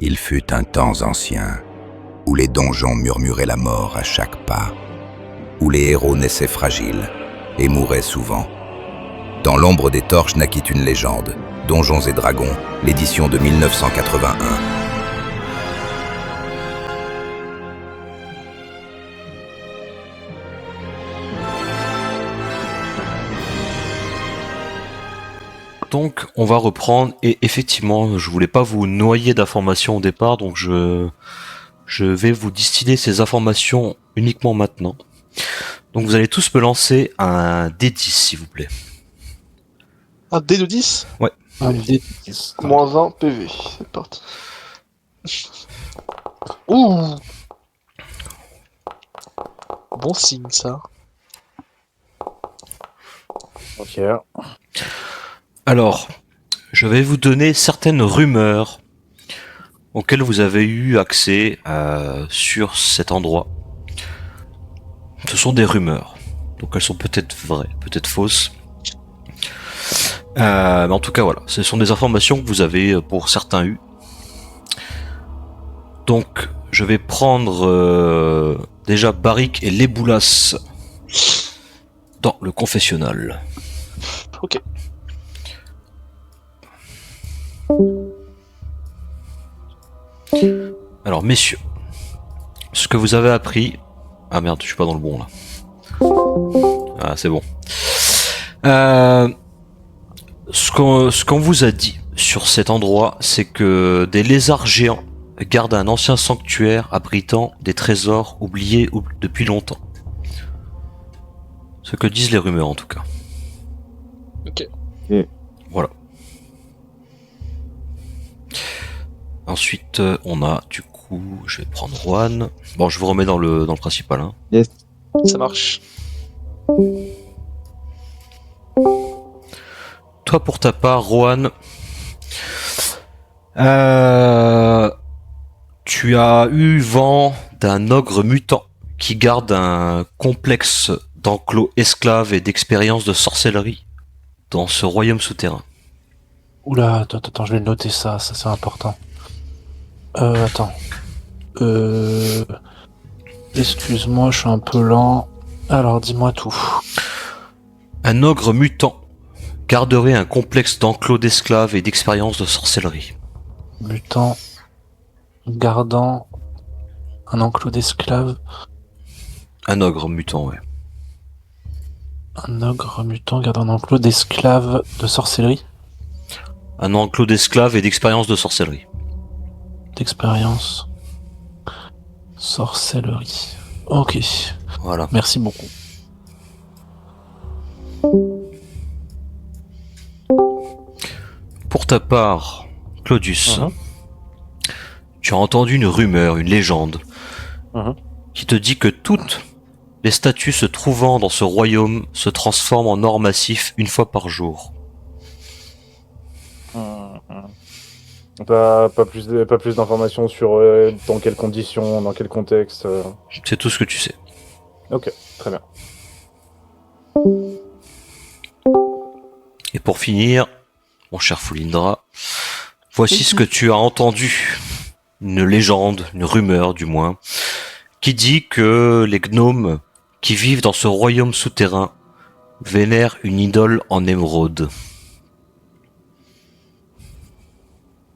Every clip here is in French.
Il fut un temps ancien, où les donjons murmuraient la mort à chaque pas, où les héros naissaient fragiles et mouraient souvent. Dans l'ombre des torches naquit une légende, Donjons et Dragons, l'édition de 1981. Donc on va reprendre, et effectivement je voulais pas vous noyer d'informations au départ, donc je vais vous distiller ces informations uniquement maintenant. Donc vous allez tous me lancer un D10 s'il vous plaît. Un dé de 10 Ouais. Un D10. Moins 1 PV, c'est parti. Ouh. Bon signe ça. Ok. Alors, je vais vous donner certaines rumeurs auxquelles vous avez eu accès sur cet endroit. Ce sont des rumeurs, donc elles sont peut-être vraies, peut-être fausses. Mais en tout cas voilà, ce sont des informations que vous avez pour certains eu. Donc je vais prendre déjà Barik et Leboulas dans le confessionnal. Ok. Alors messieurs, ce que vous avez appris... Ah merde, je suis pas dans le bon là. Ah c'est bon. Ce qu'on vous a dit sur cet endroit, c'est que des lézards géants gardent un ancien sanctuaire abritant des trésors oubliés depuis longtemps. Ce que disent les rumeurs en tout cas. Ok. Voilà. Ensuite, on a du coup, je vais prendre Juan. Bon, je vous remets dans le principal. Hein. Yes. Ça marche. Toi, pour ta part, Juan, tu as eu vent d'un ogre mutant qui garde un complexe d'enclos esclaves et d'expériences de sorcellerie dans ce royaume souterrain. Oula, attends, je vais noter ça c'est important. Attends. Excuse-moi, je suis un peu lent. Alors, dis-moi tout. Un ogre mutant garderait un complexe d'enclos d'esclaves et d'expériences de sorcellerie. Mutant gardant un enclos d'esclaves. Un ogre mutant, ouais. Un ogre mutant gardant un enclos d'esclaves de sorcellerie. Un enclos d'esclaves et d'expériences de sorcellerie. D'expérience. Sorcellerie. Ok. Voilà. Merci beaucoup. Pour ta part, Claudius, tu as entendu une rumeur, une légende, qui te dit que toutes les statues se trouvant dans ce royaume se transforment en or massif une fois par jour. Pas plus d'informations sur dans quelles conditions, dans quel contexte. C'est tout ce que tu sais. Ok, très bien. Et pour finir, mon cher Foulindra, voici ce que tu as entendu. Une légende, une rumeur du moins, qui dit que les gnomes qui vivent dans ce royaume souterrain vénèrent une idole en émeraude.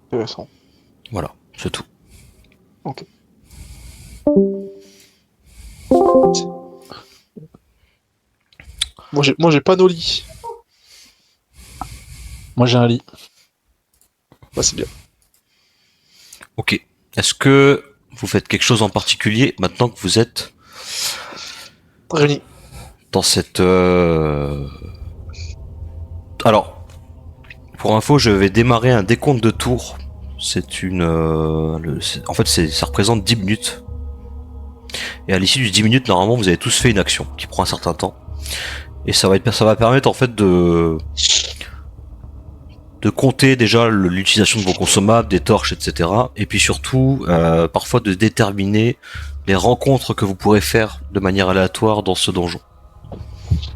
Intéressant. Voilà, c'est tout. Ok. Moi j'ai pas nos lits. Moi, j'ai un lit. Bah c'est bien. Ok. Est-ce que vous faites quelque chose en particulier maintenant que vous êtes Réunis. dans cette... Alors, pour info, je vais démarrer un décompte de tours. C'est une... En fait, ça représente 10 minutes. Et à l'issue du 10 minutes, normalement, vous avez tous fait une action qui prend un certain temps. Et ça va permettre en fait de compter déjà l'utilisation de vos consommables, des torches, etc. Et puis surtout, parfois de déterminer les rencontres que vous pourrez faire de manière aléatoire dans ce donjon.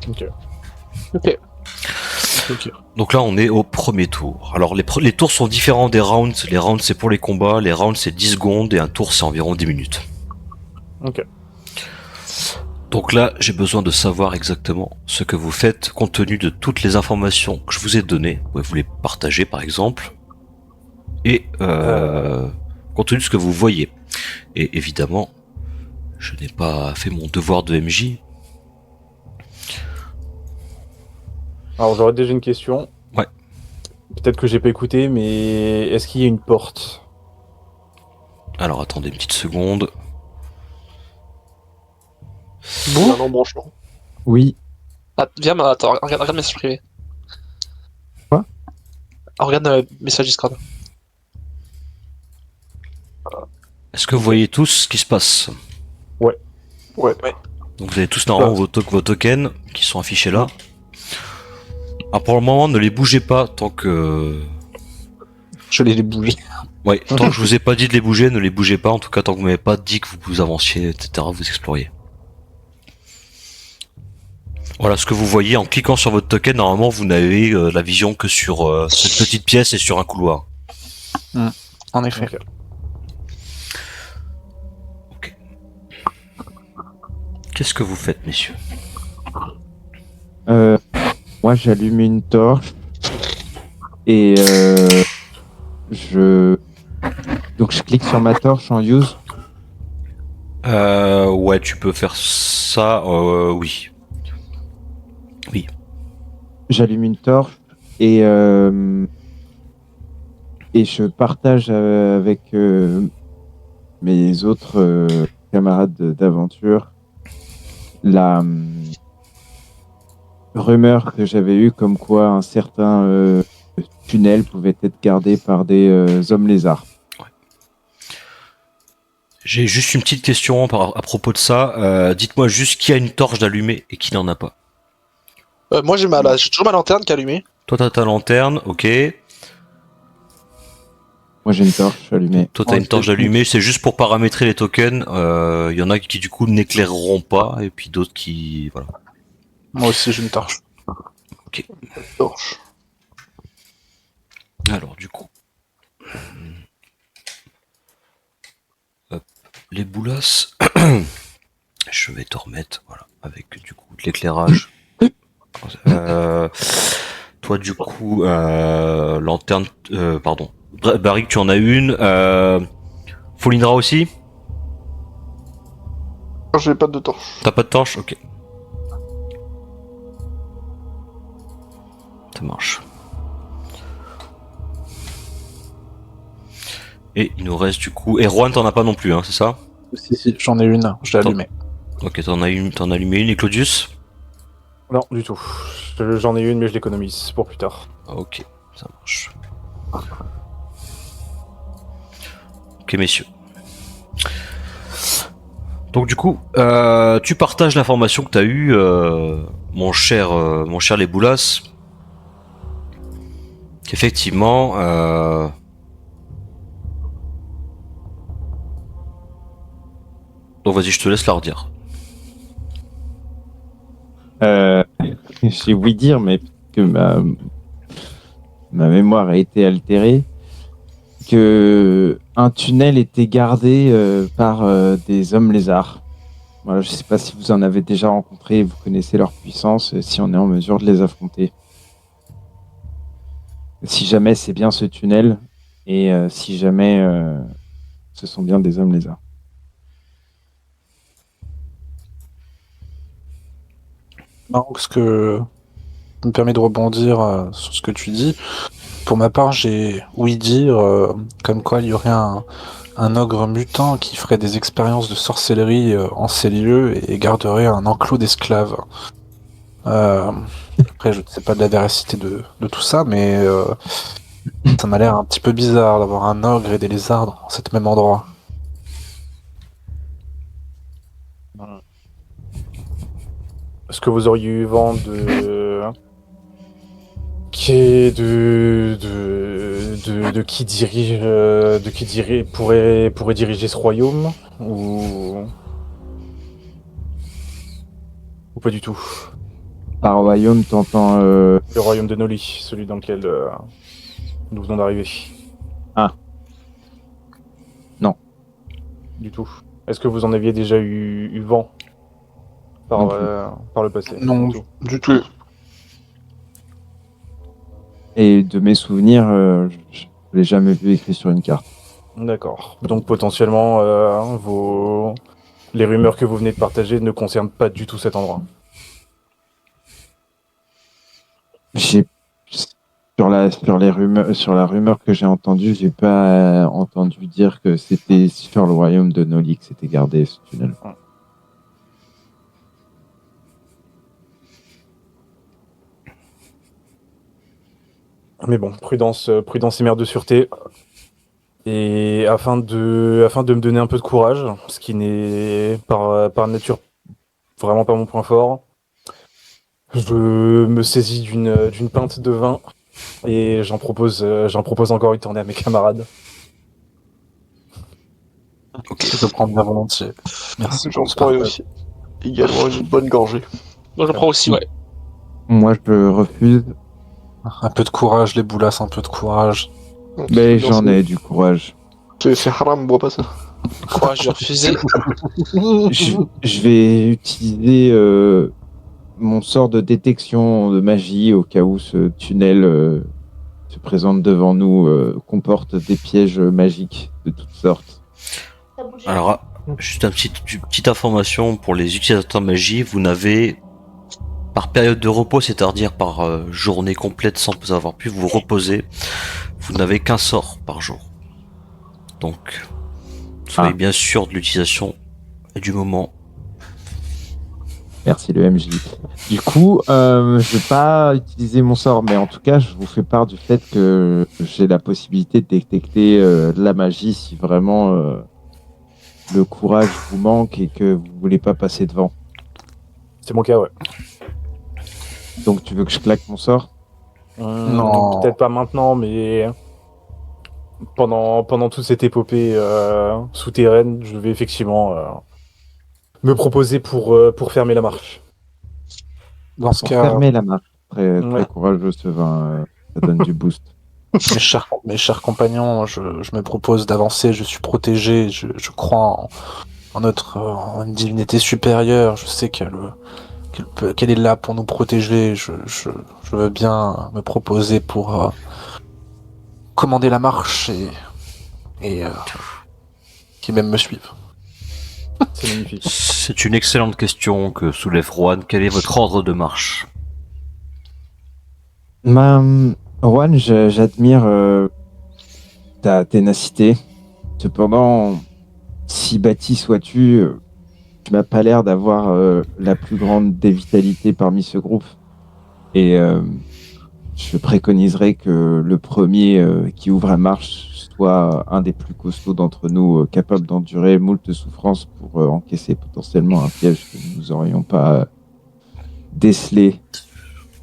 Ok. Ok. Ok. Donc là, on est au premier tour. Alors, les tours sont différents des rounds. Les rounds, c'est pour les combats. Les rounds, c'est 10 secondes. Et un tour, c'est environ 10 minutes. Ok. Donc là, j'ai besoin de savoir exactement ce que vous faites, compte tenu de toutes les informations que je vous ai données. Vous pouvez vous les partager, par exemple. Et compte tenu de ce que vous voyez. Et évidemment, je n'ai pas fait mon devoir de MJ. Alors j'aurais déjà une question. Ouais. Peut-être que j'ai pas écouté, mais est-ce qu'il y a une porte? Alors attendez une petite seconde. Il y a un embranchement. Oui. Ah, viens, attends, regarde message privé. Quoi? Ah, regarde message Discord. Est-ce que vous voyez tous ce qui se passe? Ouais. Donc vous avez tous normalement vos tokens qui sont affichés là. Alors pour le moment, ne les bougez pas tant que... Je les bouger. Ouais, tant que je vous ai pas dit de les bouger, ne les bougez pas. En tout cas, tant que vous m'avez pas dit que vous avanciez, etc., vous exploriez. Voilà ce que vous voyez en cliquant sur votre token. Normalement, vous n'avez la vision que sur cette petite pièce et sur un couloir. En effet. Ok. Qu'est-ce que vous faites, messieurs? Moi, j'allume une torche et donc je clique sur ma torche en use. Ouais, tu peux faire ça. Oui. Oui. J'allume une torche et je partage avec mes autres camarades d'aventure la rumeur que j'avais eue comme quoi un certain tunnel pouvait être gardé par des hommes lézards. J'ai juste une petite question à propos de ça. Dites-moi juste qui a une torche d'allumée et qui n'en a pas. Moi j'ai toujours ma lanterne qui est allumée. Toi, t'as ta lanterne, ok. Moi, j'ai une torche allumée. Toi, t'as une torche allumée. C'est juste pour paramétrer les tokens. Il y en a qui du coup n'éclaireront pas et puis d'autres qui, voilà. Moi aussi, j'ai une torche. Torche. Alors du coup, hop, les boulasses. Je vais te remettre, voilà, avec du coup de l'éclairage. Toi du coup, lanterne, pardon. Barrick, tu en as une. Folindra aussi. J'ai pas de torche. T'as pas de torche, ok. Ça marche. Et il nous reste du coup. Et Rouen, t'en as pas non plus, hein, c'est ça? Si, j'en ai une, je l'ai allumée. Ok, t'en as allumé une. Et Claudius? Non, du tout. J'en ai une, mais je l'économise pour plus tard. Ok, ça marche. Ok, messieurs. Donc du coup, tu partages l'information que t'as eue, mon cher les boulasses. Qu'effectivement, donc vas-y, je te laisse la redire. J'ai ouï dire, mais que ma mémoire a été altérée, que un tunnel était gardé par des hommes lézards. Voilà, je ne sais pas si vous en avez déjà rencontré, vous connaissez leur puissance, si on est en mesure de les affronter. Si jamais c'est bien ce tunnel, et si jamais ce sont bien des hommes lézards. Non, parce que ça me permet de rebondir sur ce que tu dis. Pour ma part, j'ai ouï dire comme quoi il y aurait un ogre mutant qui ferait des expériences de sorcellerie en ces lieux et garderait un enclos d'esclaves. Après, je ne sais pas de la véracité de tout ça, mais ça m'a l'air un petit peu bizarre d'avoir un ogre et des lézards dans cet même endroit. Est-ce que vous auriez eu vent qui pourrait diriger ce royaume ou pas du tout? Par royaume, t'entends... Le royaume de Noli, celui dans lequel nous venons d'arriver. Ah. Non. Du tout. Est-ce que vous en aviez déjà eu vent par, Non plus. par le passé? Non. Du tout. Du tout. Et de mes souvenirs, je l'ai jamais vu écrit sur une carte. D'accord. Donc potentiellement, les rumeurs que vous venez de partager ne concernent pas du tout cet endroit. J'ai sur la rumeur que j'ai entendue, j'ai pas entendu dire que c'était sur le royaume de Noli que c'était gardé ce tunnel. Mais bon, prudence et mère de sûreté. Et afin de me donner un peu de courage, ce qui n'est par nature vraiment pas mon point fort, je me saisis d'une pinte de vin et j'en propose encore une tournée à mes camarades. Je peux prendre bien volontiers. Merci. J'en pour ce prends partage. aussi. Également une bonne gorgée. Moi, je prends aussi, ouais. Moi, je refuse, Un peu de courage, les boulasses, un peu de courage. mais j'en ai du courage. C'est haram, bois pas ça. Courage de refuser. Je vais utiliser mon sort de détection de magie au cas où ce tunnel se présente devant nous, comporte des pièges magiques de toutes sortes. Alors, juste une petite information pour les utilisateurs de magie, vous n'avez, par période de repos, c'est-à-dire par journée complète sans avoir pu vous reposer, vous n'avez qu'un sort par jour. Donc, soyez bien sûr de l'utilisation et du moment. Merci le MJ. Du coup, je vais pas utiliser mon sort, mais en tout cas, je vous fais part du fait que j'ai la possibilité de détecter de la magie si vraiment le courage vous manque et que vous voulez pas passer devant. C'est mon cas, ouais. Donc, tu veux que je claque mon sort? Non. Peut-être pas maintenant, mais pendant toute cette épopée souterraine, je vais effectivement me proposer pour fermer la marche. Dans ce Pour cas, fermer la marche. Très Ouais. courageux ce vin, ça donne du boost. mes chers compagnons, je me propose d'avancer. Je suis protégé. Je crois en une divinité supérieure. Je sais qu'elle est là pour nous protéger. Je veux bien me proposer pour commander la marche et qui même me suivent. C'est magnifique. C'est une excellente question que soulève Juan. Quel est votre ordre de marche? Juan, j'admire ta ténacité. Cependant, si bâti sois-tu, tu m'as pas l'air d'avoir la plus grande des vitalités parmi ce groupe. Et je préconiserais que le premier qui ouvre la marche soit un des plus costauds d'entre nous, capable d'endurer moult souffrances pour encaisser potentiellement un piège que nous n'aurions pas décelé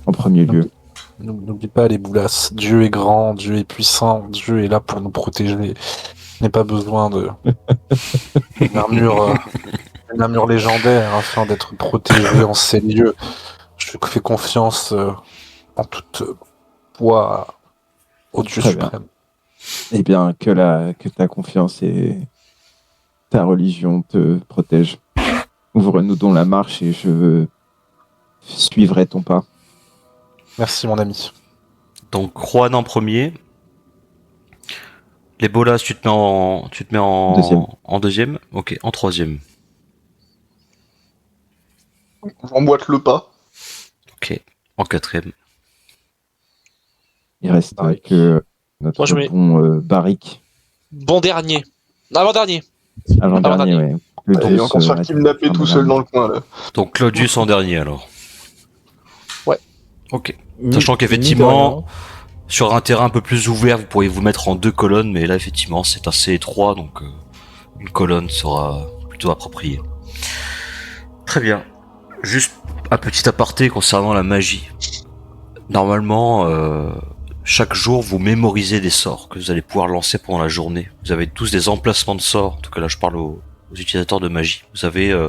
en premier lieu. N'oublie pas les boulasses. Dieu est grand, Dieu est puissant, Dieu est là pour nous protéger. Je n'ai pas besoin d'une armure légendaire afin d'être protégé en ces lieux. Je fais confiance en toute foi au Dieu Très bien. suprême. Eh bien, que ta confiance et ta religion te protègent. Ouvre-nous donc la marche et je suivrai ton pas. Merci mon ami. Donc Juan en premier. Les bolas, tu te mets Deuxième. en deuxième. Ok, en troisième. J'emboîte le pas. Ok, en quatrième. Il reste Barrick. que notre Moi, je mets- bon Barrick. Bon dernier. Avant-dernier. Avant-dernier, ouais. Il va Claudius, encore se faire kidnapper tout seul dans le coin là. Donc Claudius en dernier alors. Ouais. Ok. Sachant qu'effectivement, sur un terrain un peu plus ouvert, vous pourriez vous mettre en deux colonnes, mais là effectivement c'est assez étroit, donc une colonne sera plutôt appropriée. Très bien. Juste un petit aparté concernant la magie. Normalement, chaque jour vous mémorisez des sorts que vous allez pouvoir lancer pendant la journée. Vous avez tous des emplacements de sorts, en tout cas là je parle aux utilisateurs de magie. Vous avez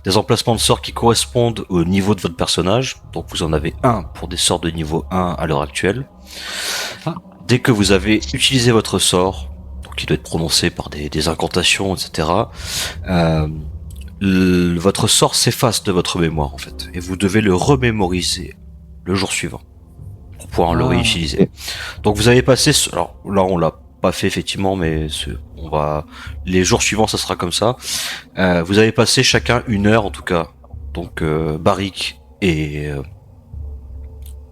des emplacements de sorts qui correspondent au niveau de votre personnage. Donc vous en avez un pour des sorts de niveau 1 à l'heure actuelle. Dès que vous avez utilisé votre sort, donc il doit être prononcé par des incantations, etc., votre sort s'efface de votre mémoire en fait. Et vous devez le remémoriser le jour suivant pour pouvoir le réutiliser. Donc vous avez passé... Alors là on l'a pas fait effectivement, mais les jours suivants ça sera comme ça. Vous avez passé chacun 1 heure en tout cas. Donc Barik et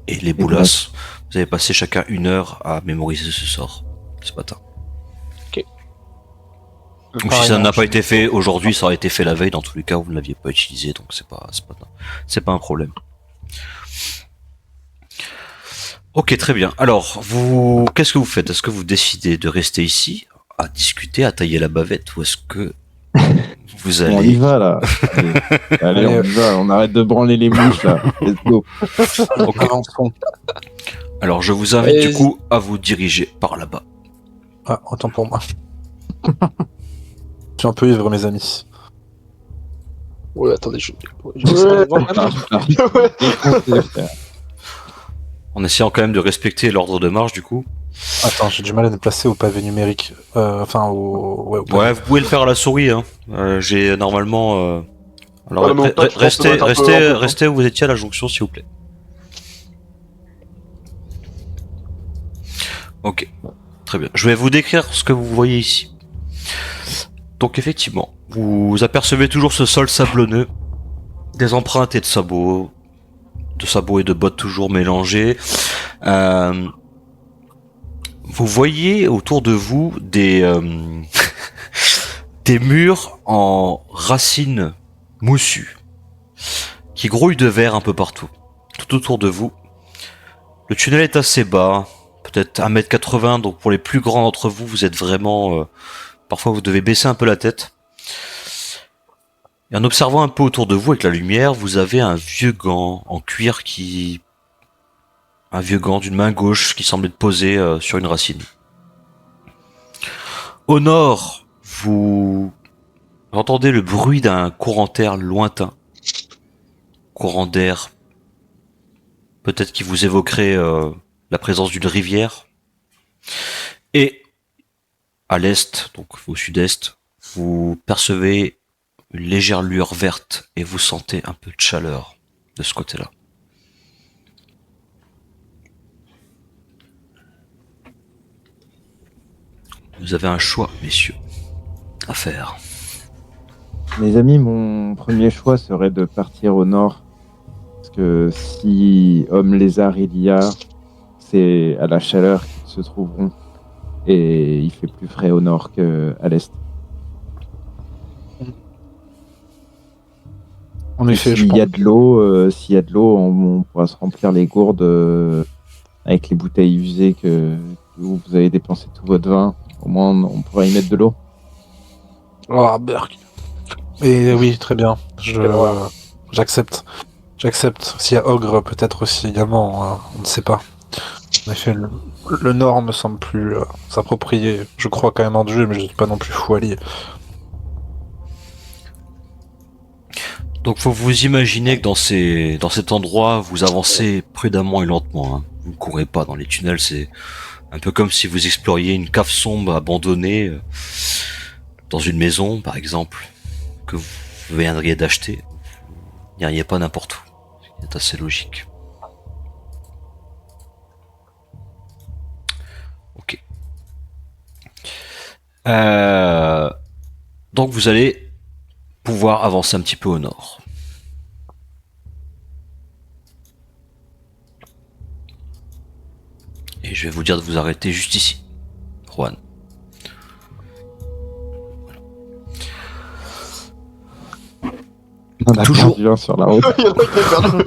les Boulas, vous avez passé chacun 1 heure à mémoriser ce sort ce matin. Donc si ça n'a pas été fait aujourd'hui, ça aurait été fait la veille. Dans tous les cas, vous ne l'aviez pas utilisé, donc c'est pas un problème. Ok, très bien. Alors, qu'est-ce que vous faites? Est-ce que vous décidez de rester ici, à discuter, à tailler la bavette, ou est-ce que vous allez... On y va là. Allez, on y va. On arrête de branler les mouches là. Let's go. Avançons. Alors, je vous invite du coup à vous diriger par là-bas. Ah, autant pour moi. Je suis un peu ivre, mes amis. Ouais, attendez, je... En essayant quand même de respecter l'ordre de marche du coup. Attends, j'ai du mal à me placer au pavé numérique. Enfin, au pavé. Ouais, vous pouvez le faire à la souris. Hein. J'ai normalement... Alors, Ouais, mais on peut- je pense que ça doit être un peu embêtant. restez où vous étiez à la jonction, s'il vous plaît. Ok, très bien. Je vais vous décrire ce que vous voyez ici. Donc effectivement, vous apercevez toujours ce sol sablonneux, des empreintes et de sabots et de bottes toujours mélangées. Vous voyez autour de vous des murs en racines moussues qui grouillent de verre un peu partout, tout autour de vous. Le tunnel est assez bas, peut-être 1m80, donc pour les plus grands d'entre vous, vous êtes vraiment... parfois vous devez baisser un peu la tête. Et en observant un peu autour de vous avec la lumière, vous avez un vieux gant en cuir un vieux gant d'une main gauche qui semble être posé sur une racine. Au nord, vous entendez le bruit d'un courant d'air lointain. Courant d'air peut-être qui vous évoquerait la présence d'une rivière. Et à l'est, donc au sud-est, vous percevez une légère lueur verte et vous sentez un peu de chaleur de ce côté-là. Vous avez un choix, messieurs, à faire. Mes amis, mon premier choix serait de partir au nord. Parce que si homme lézard il y a, c'est à la chaleur qu'ils se trouveront. Et il fait plus frais au nord qu'à l'est. En effet, je S'il pense. y a de l'eau, on pourra se remplir les gourdes avec les bouteilles usées où vous avez dépensé tout votre vin. Au moins, on pourra y mettre de l'eau. Oh, Berk. Et oui, très bien. J'accepte. J'accepte. S'il y a Ogre, peut-être aussi également, on ne sait pas. En effet, le Nord me semble plus s'approprier. Je crois quand même en Dieu, mais je ne suis pas non plus fou allié. Donc faut vous imaginer que dans cet endroit, vous avancez prudemment et lentement. Hein. Vous ne courez pas dans les tunnels, c'est un peu comme si vous exploriez une cave sombre abandonnée dans une maison, par exemple, que vous viendriez d'acheter. Vous n'iriez pas n'importe où. C'est assez logique. Ok. Donc vous allez pouvoir avancer un petit peu au nord. Et je vais vous dire de vous arrêter juste ici, Juan. On a Toujours. perdu un sur la route. Il y en a qui est perdu.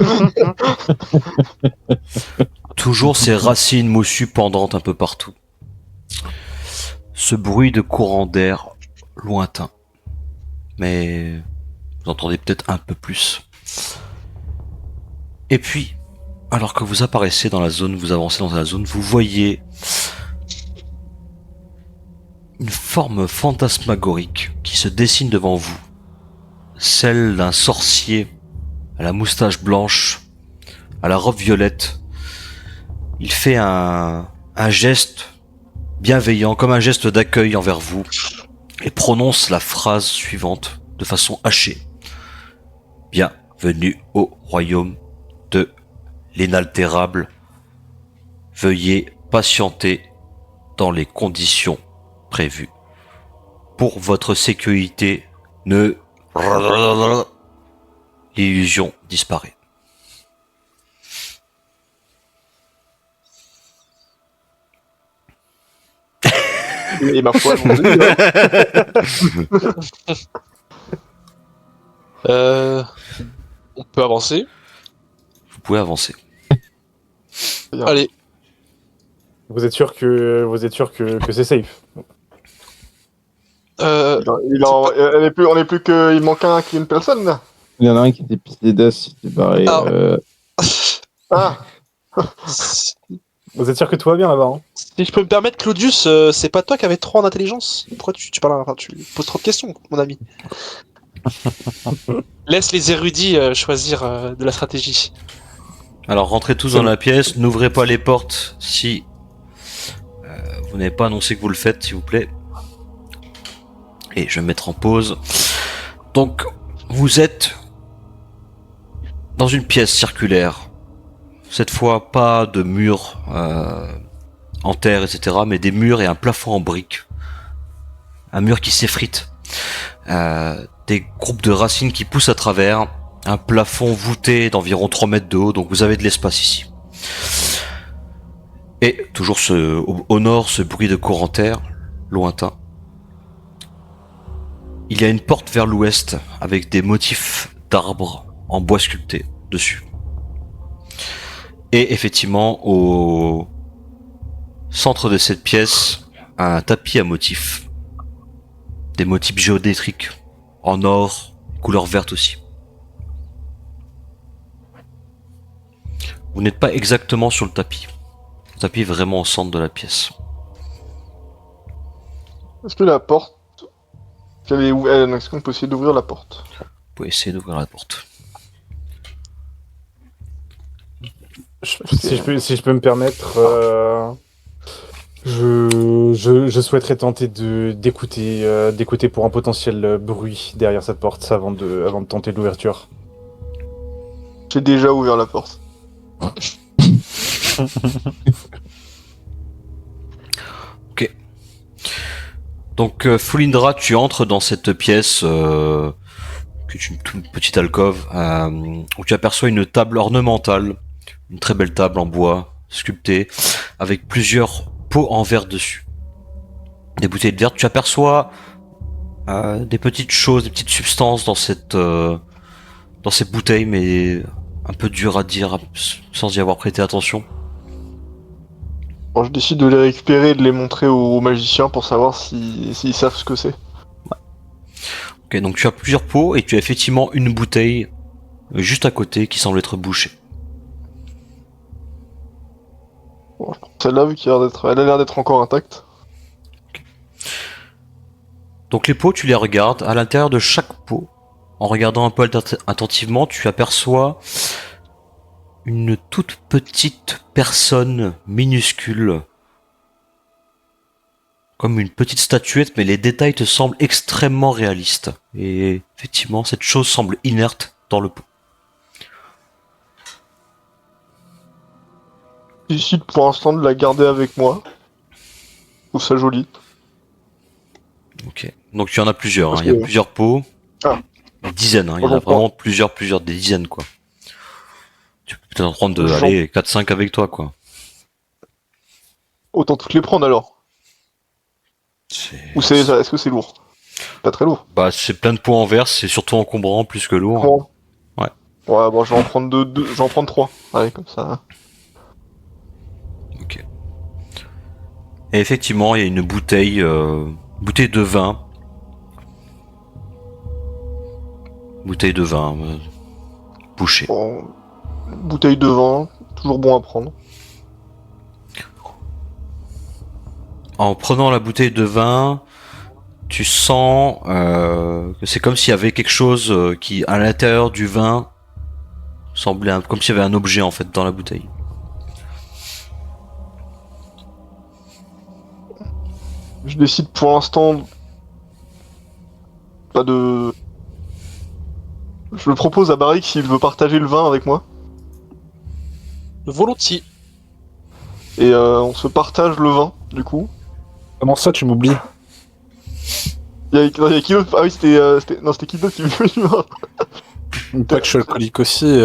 Toujours ces racines moussues pendantes un peu partout. Ce bruit de courant d'air lointain. Mais vous entendez peut-être un peu plus. Et puis, alors que vous apparaissez dans la zone, vous avancez dans la zone, vous voyez une forme fantasmagorique qui se dessine devant vous. Celle d'un sorcier à la moustache blanche, à la robe violette. Il fait un geste bienveillant, comme un geste d'accueil envers vous, et prononce la phrase suivante de façon hachée. Bienvenue au royaume de l'inaltérable. Veuillez patienter dans les conditions prévues. Pour votre sécurité, l'illusion disparaît. Et ma foi, j'en ai hein. On peut avancer. Vous pouvez avancer. Bien. Allez. Vous êtes sûr que c'est safe? On est plus que. Il manque une personne là. Il y en a un qui était pissé d'os, il s'est barré. Ah. Ah, Vous êtes sûr que tout va bien là-bas, hein? Si je peux me permettre, Claudius, c'est pas toi qui avais 3 en intelligence? Pourquoi tu parles, enfin, tu poses trop de questions, mon ami? Laisse les érudits choisir de la stratégie. Alors rentrez tous dans la pièce, n'ouvrez pas les portes si vous n'avez pas annoncé que vous le faites, s'il vous plaît. Et je vais me mettre en pause. Donc, vous êtes dans une pièce circulaire. Cette fois, pas de murs en terre, etc., mais des murs et un plafond en briques. Un mur qui s'effrite. Des groupes de racines qui poussent à travers. Un plafond voûté d'environ 3 mètres de haut, donc vous avez de l'espace ici. Et toujours au nord, ce bruit de courant terre, lointain. Il y a une porte vers l'ouest avec des motifs d'arbres en bois sculpté dessus. Et effectivement, au centre de cette pièce, un tapis à motifs. Des motifs géodétriques, en or, couleur verte aussi. Vous n'êtes pas exactement sur le tapis. Le tapis est vraiment au centre de la pièce. est-ce que la porte. Est-ce qu'on peut essayer d'ouvrir la porte? Vous pouvez essayer d'ouvrir la porte. Si je peux me permettre, je souhaiterais tenter d'écouter pour un potentiel bruit derrière cette porte avant de tenter l'ouverture. J'ai déjà ouvert la porte. Ok. Donc Fulindra, tu entres dans cette pièce qui est une toute petite alcôve où tu aperçois une table ornementale, une très belle table en bois sculptée avec plusieurs pots en verre dessus. Des bouteilles de verre. Tu aperçois des petites choses, des petites substances dans ces bouteilles, mais un peu dur à dire sans y avoir prêté attention. Bon, je décide de les récupérer et de les montrer aux magiciens pour savoir s'ils savent ce que c'est. Ok, donc tu as plusieurs pots et tu as effectivement une bouteille juste à côté qui semble être bouchée. Bon, je prends celle-là vu elle a l'air d'être encore intacte. Donc les pots, tu les regardes. À l'intérieur de chaque pot, en regardant un peu attentivement, tu aperçois une toute petite personne minuscule. Comme une petite statuette, mais les détails te semblent extrêmement réalistes. Et effectivement, cette chose semble inerte dans le pot. Je décide pour l'instant de la garder avec moi. Je trouve ça joli. Ok. Donc il y en a plusieurs, Parce il y a que- plusieurs pots. Ah. Des dizaines, il y en a vraiment plusieurs, des dizaines quoi. Tu peux peut-être en prendre J'en- 4-5 avec toi quoi. Autant toutes les prendre alors. Ou est-ce que c'est lourd? Pas très lourd. Bah c'est plein de pots en verre, c'est surtout encombrant plus que lourd. Bon. Ouais. Ouais, bon, je vais en prendre deux, je vais en prendre 3. Allez, comme ça. Ok. Et effectivement, il y a une bouteille de vin. Bouteille de vin bouchée. Bon, bouteille de vin, toujours bon à prendre. En prenant la bouteille de vin, tu sens que c'est comme s'il y avait quelque chose qui, à l'intérieur du vin, semblait comme s'il y avait un objet en fait dans la bouteille. Je décide pour l'instant pas de. Je le propose à Barrick s'il veut partager le vin avec moi. Volontiers. Et on se partage le vin, du coup. Comment ça, tu m'oublies? Il y a qui d'autre? Ah oui, c'était qui d'autre qui veut du vin? Pas que je suis alcoolique aussi,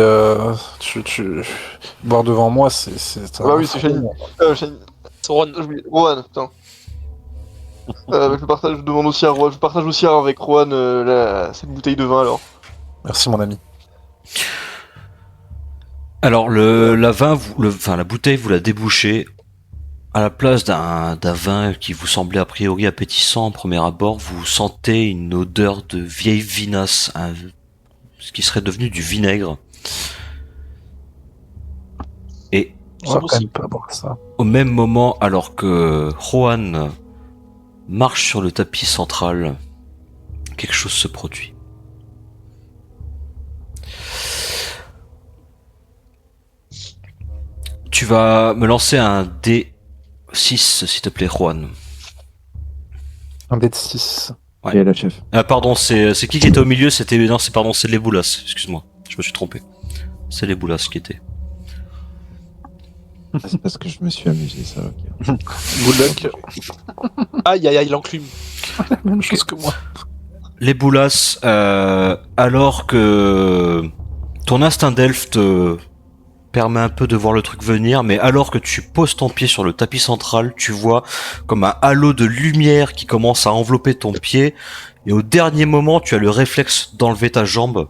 boire devant moi, c'est Ah oui, c'est Shani. Shani. C'est Ron. Rohan, putain. Je demande aussi à Rohan, je partage aussi avec Rohan cette bouteille de vin alors. Merci mon ami. Alors la bouteille vous la débouchez. À la place d'un vin qui vous semblait a priori appétissant en premier abord, vous sentez une odeur de vieille vinasse, ce qui serait devenu du vinaigre. Et On va quand même pas boire ça. au même moment, alors que Rohan marche sur le tapis central, quelque chose se produit. Tu vas me lancer un D6, s'il te plaît, Juan. Un dé de 6. Ouais. Et la chef. Ah pardon, c'est qui était au milieu? C'est les Boulas. Excuse-moi, je me suis trompé. C'est les Boulas qui étaient. Ah, c'est parce que je me suis amusé, ça. Ok. Boulak, Aïe aïe aïe, l'enclume. même chose que moi. Les Boulas, alors que ton instinct d'elfe te permet un peu de voir le truc venir, mais alors que tu poses ton pied sur le tapis central, tu vois comme un halo de lumière qui commence à envelopper ton pied, et au dernier moment, tu as le réflexe d'enlever ta jambe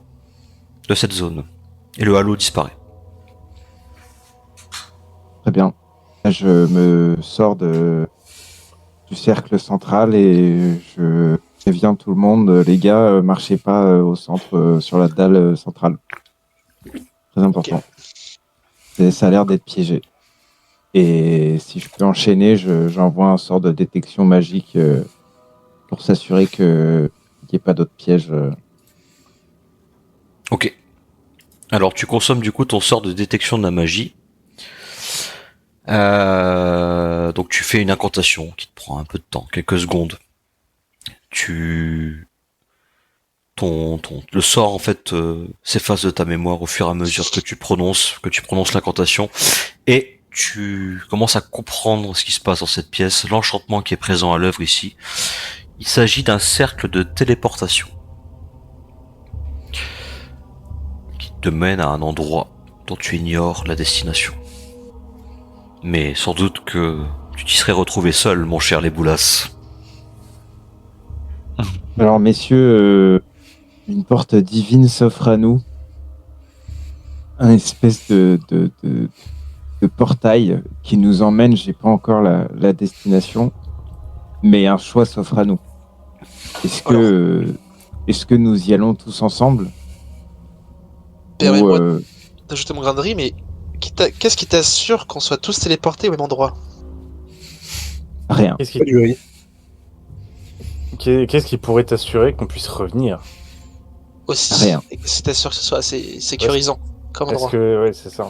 de cette zone. Et le halo disparaît. Très bien. Là, je me sors du cercle central et je préviens tout le monde, les gars, marchez pas au centre, sur la dalle centrale. Très important. Ok. Ça a l'air d'être piégé. Et si je peux enchaîner, j'envoie un sort de détection magique pour s'assurer qu'il n'y ait pas d'autres pièges. Ok. Alors tu consommes du coup ton sort de détection de la magie. Donc tu fais une incantation qui te prend un peu de temps, quelques secondes. Le sort en fait s'efface de ta mémoire au fur et à mesure que tu prononces l'incantation, et tu commences à comprendre ce qui se passe dans cette pièce, l'enchantement qui est présent à l'œuvre ici. Il s'agit d'un cercle de téléportation qui te mène à un endroit dont tu ignores la destination. Mais sans doute que tu t'y serais retrouvé seul, mon cher les Boulas. Alors, messieurs, une porte divine s'offre à nous. Un espèce de portail qui nous emmène, j'ai pas encore la destination, mais un choix s'offre à nous. Est-ce que nous y allons tous ensemble? Permets-moi d'ajouter mon grain de riz, mais qu'est-ce qui t'assure qu'on soit tous téléportés au même endroit? Rien. Qu'est-ce qui pourrait t'assurer qu'on puisse revenir? Aussi. Rien. Et c'est t'assure que ce soit assez sécurisant comme Parce endroit. que, ouais, c'est ça.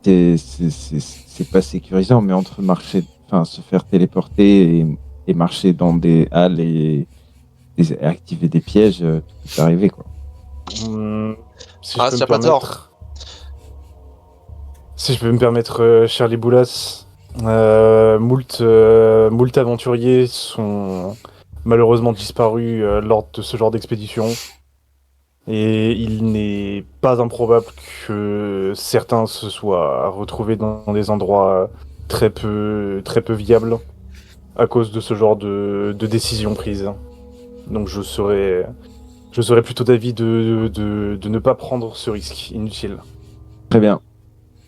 C'est pas sécurisant, mais entre se faire téléporter et marcher dans des halles et activer des pièges, tout peut arriver, quoi. Si Ah, je peux tu as me pas tort. permettre... Si je peux me permettre, Charlie Boulas, moult aventuriers sont malheureusement disparus lors de ce genre d'expédition. Et il n'est pas improbable que certains se soient retrouvés dans des endroits très peu viables à cause de ce genre de décision prise. Donc je serais plutôt d'avis de ne pas prendre ce risque inutile. Très bien.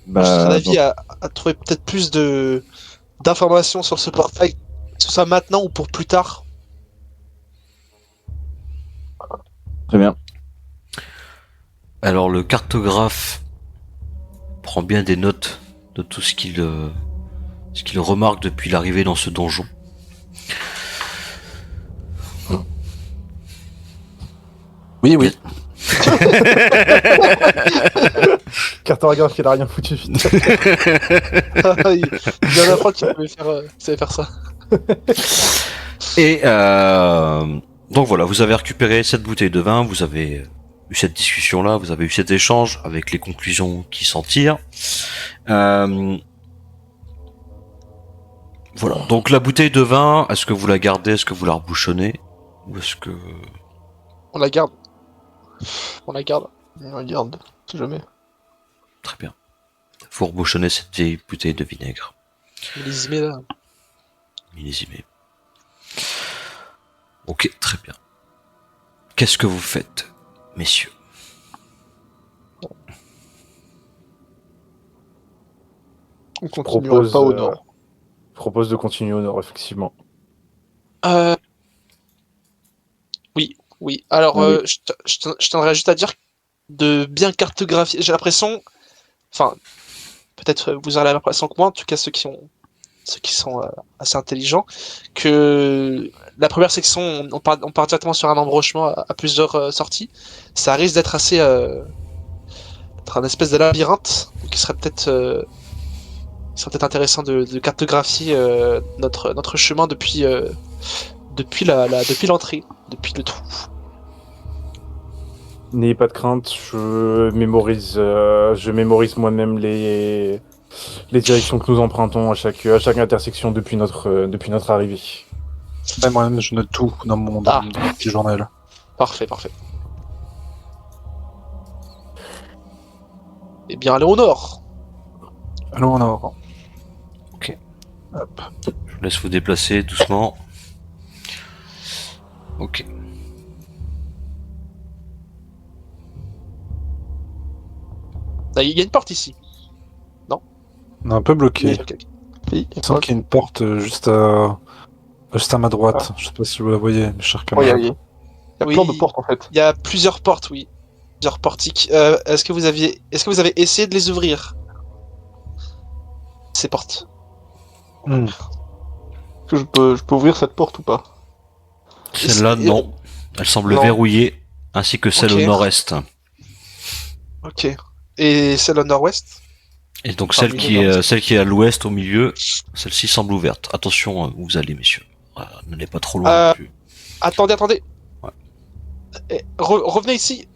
Moi, je serais d'avis Bon, à trouver peut-être plus d'informations sur ce portail, que ce soit maintenant ou pour plus tard. très bien. Alors le cartographe prend bien des notes de tout ce qu'il ce qu'il remarque depuis l'arrivée dans ce donjon. Oui, oui. Cartographe qui n'a rien foutu. Il y en a pas qui savait faire ça. Et donc voilà, vous avez récupéré cette bouteille de vin, vous avez eu cette discussion-là, vous avez eu cet échange avec les conclusions qui s'en tirent. Voilà, donc la bouteille de vin, est-ce que vous la gardez, est-ce que vous la rebouchonnez, ou est-ce que... On la garde. On la garde. Regarde, si jamais. Très bien. Vous rebouchonnez cette vieille bouteille de vinaigre. Millésimé là. Millésimée. Ok, très bien. Qu'est-ce que vous faites, messieurs? On continuera pas au nord. Je propose de continuer au nord, effectivement. Oui. Alors, Oui. je tiendrais juste à dire de bien cartographier. J'ai l'impression, enfin, peut-être vous aurez la même impression que moi, en tout cas ceux qui sont assez intelligents, que la première section, on part directement sur un embranchement à plusieurs sorties. Ça risque d'être assez, être un espèce de labyrinthe, donc il serait peut-être intéressant de cartographier notre chemin depuis l'entrée, depuis le trou. N'ayez pas de crainte, je mémorise moi-même les directions que nous empruntons à chaque intersection depuis notre arrivée. Ouais, moi-même, je note tout dans mon petit journal. Parfait. Eh bien, allez au nord. Allons au nord. Ok. Hop. Je vous laisse vous déplacer doucement. Ok. Ah, il y a une porte ici. On est un peu bloqué. Ok. Oui, Il semble qu'il y a une porte juste à ma droite. Je sais pas si vous la voyez, mes chers il y a, camarades. il y a Oui. plein de portes en fait. Il y a plusieurs portes, oui. Plusieurs portiques. Est-ce que vous avez essayé de les ouvrir? Ces portes. Est-ce que je peux ouvrir cette porte ou pas? Celle-là, Et- non. Elle semble Non. verrouillée, ainsi que celle Ok. au nord-est. Ok. Et celle au nord-ouest? Et donc Enfin, celle qui est à l'ouest, au milieu, celle-ci semble ouverte. Attention où vous allez, messieurs. N'allez pas trop loin non plus. Attendez. Ouais. Revenez ici.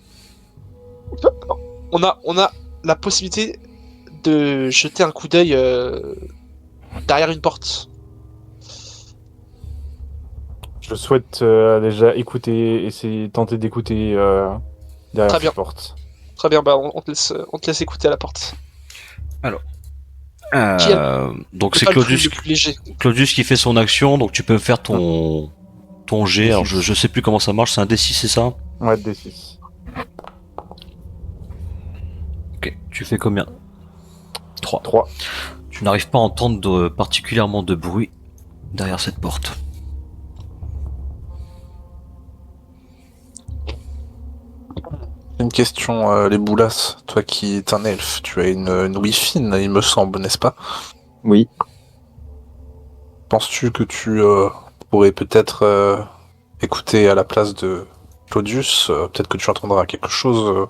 On a la possibilité de jeter un coup d'œil derrière une porte. Je souhaite déjà tenter d'écouter derrière Très bien. cette porte. Très bien, bah on te laisse écouter à la porte. Donc c'est Pas le Claudius, plus léger. Claudius qui fait son action, donc tu peux me faire ton jet. Alors D6. je sais plus comment ça marche, c'est un D6, c'est ça? Ouais, D6. Ok, tu fais combien? 3. 3. Tu n'arrives pas à entendre particulièrement de bruit derrière cette porte. Une question, les boulasses. Toi qui es un elfe, tu as une ouïe fine, il me semble, n'est-ce pas? Oui. Penses-tu que tu pourrais peut-être écouter à la place de Claudius? Peut-être que tu entendras quelque chose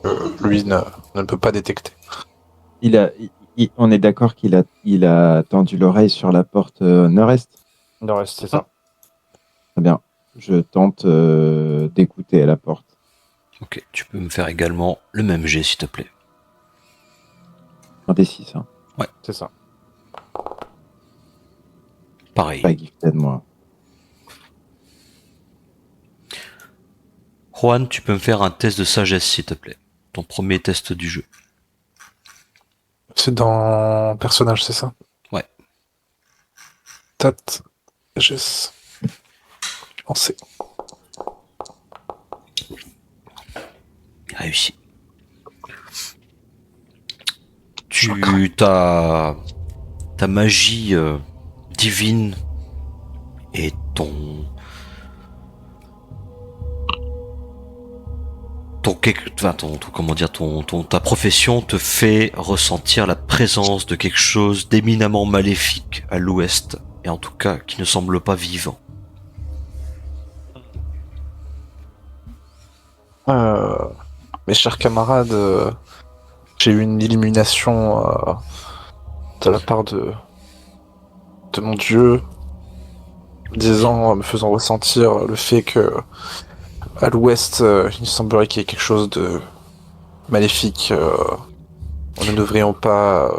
que lui ne peut pas détecter. On est d'accord il a tendu l'oreille sur la porte nord-est. Nord-est, c'est ça. Très bien. Je tente d'écouter à la porte. Ok, tu peux me faire également le même jet, s'il te plaît. Un D6, hein. C'est ça. Pareil. Pas gifted, moi. Juan, tu peux me faire un test de sagesse, s'il te plaît. Ton premier test du jeu. C'est dans personnage, c'est ça? Ouais. Tat, sagesse. Lancé. Réussi. Ta magie divine et ta profession te fait ressentir la présence de quelque chose d'éminemment maléfique à l'ouest, et en tout cas qui ne semble pas vivant. Mes chers camarades, j'ai eu une illumination de la part de mon dieu, me faisant ressentir le fait que à l'ouest, il semblerait qu'il y ait quelque chose de maléfique. Nous ne devrions pas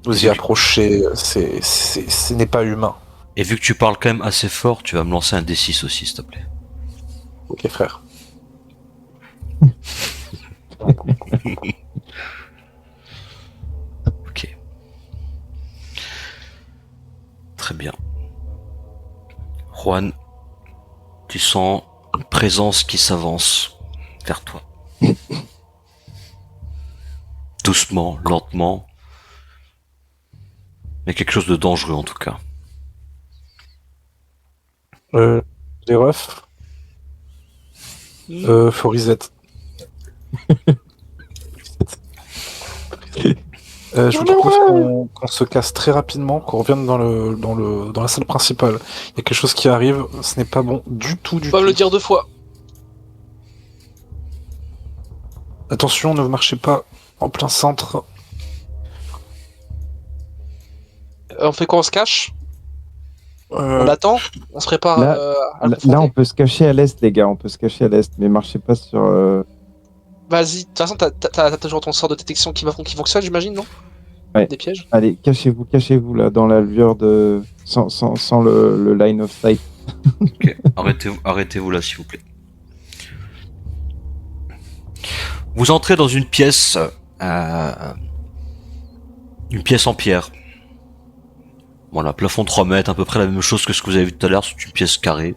nous y approcher. Ce n'est pas humain. Et vu que tu parles quand même assez fort, tu vas me lancer un D6 aussi, s'il te plaît. Ok, frère. Ok. Très bien. Juan, tu sens une présence qui s'avance vers toi. Doucement, lentement. Mais quelque chose de dangereux en tout cas. Les refs. Faut reset. Je vous propose qu'on se casse très rapidement, qu'on revienne dans la salle principale. Il y a quelque chose qui arrive, ce n'est pas bon du tout, Faut pas me le dire 2 fois. Attention, ne marchez pas en plein centre. On fait quoi, on se cache? Euh, On attend? On se prépare Là- à le Là, confronter? on peut se cacher à l'est, les gars. On peut se cacher à l'est, mais marchez pas sur. Vas-y, de toute façon, t'as toujours ton sort de détection qui fonctionne, j'imagine, non? Ouais. Des pièges? Allez, cachez-vous là, dans la lueur de. Sans le line of sight. Ok, arrêtez-vous là s'il vous plaît. Vous entrez dans une pièce en pierre. Voilà, plafond 3 mètres, à peu près la même chose que ce que vous avez vu tout à l'heure, c'est une pièce carrée.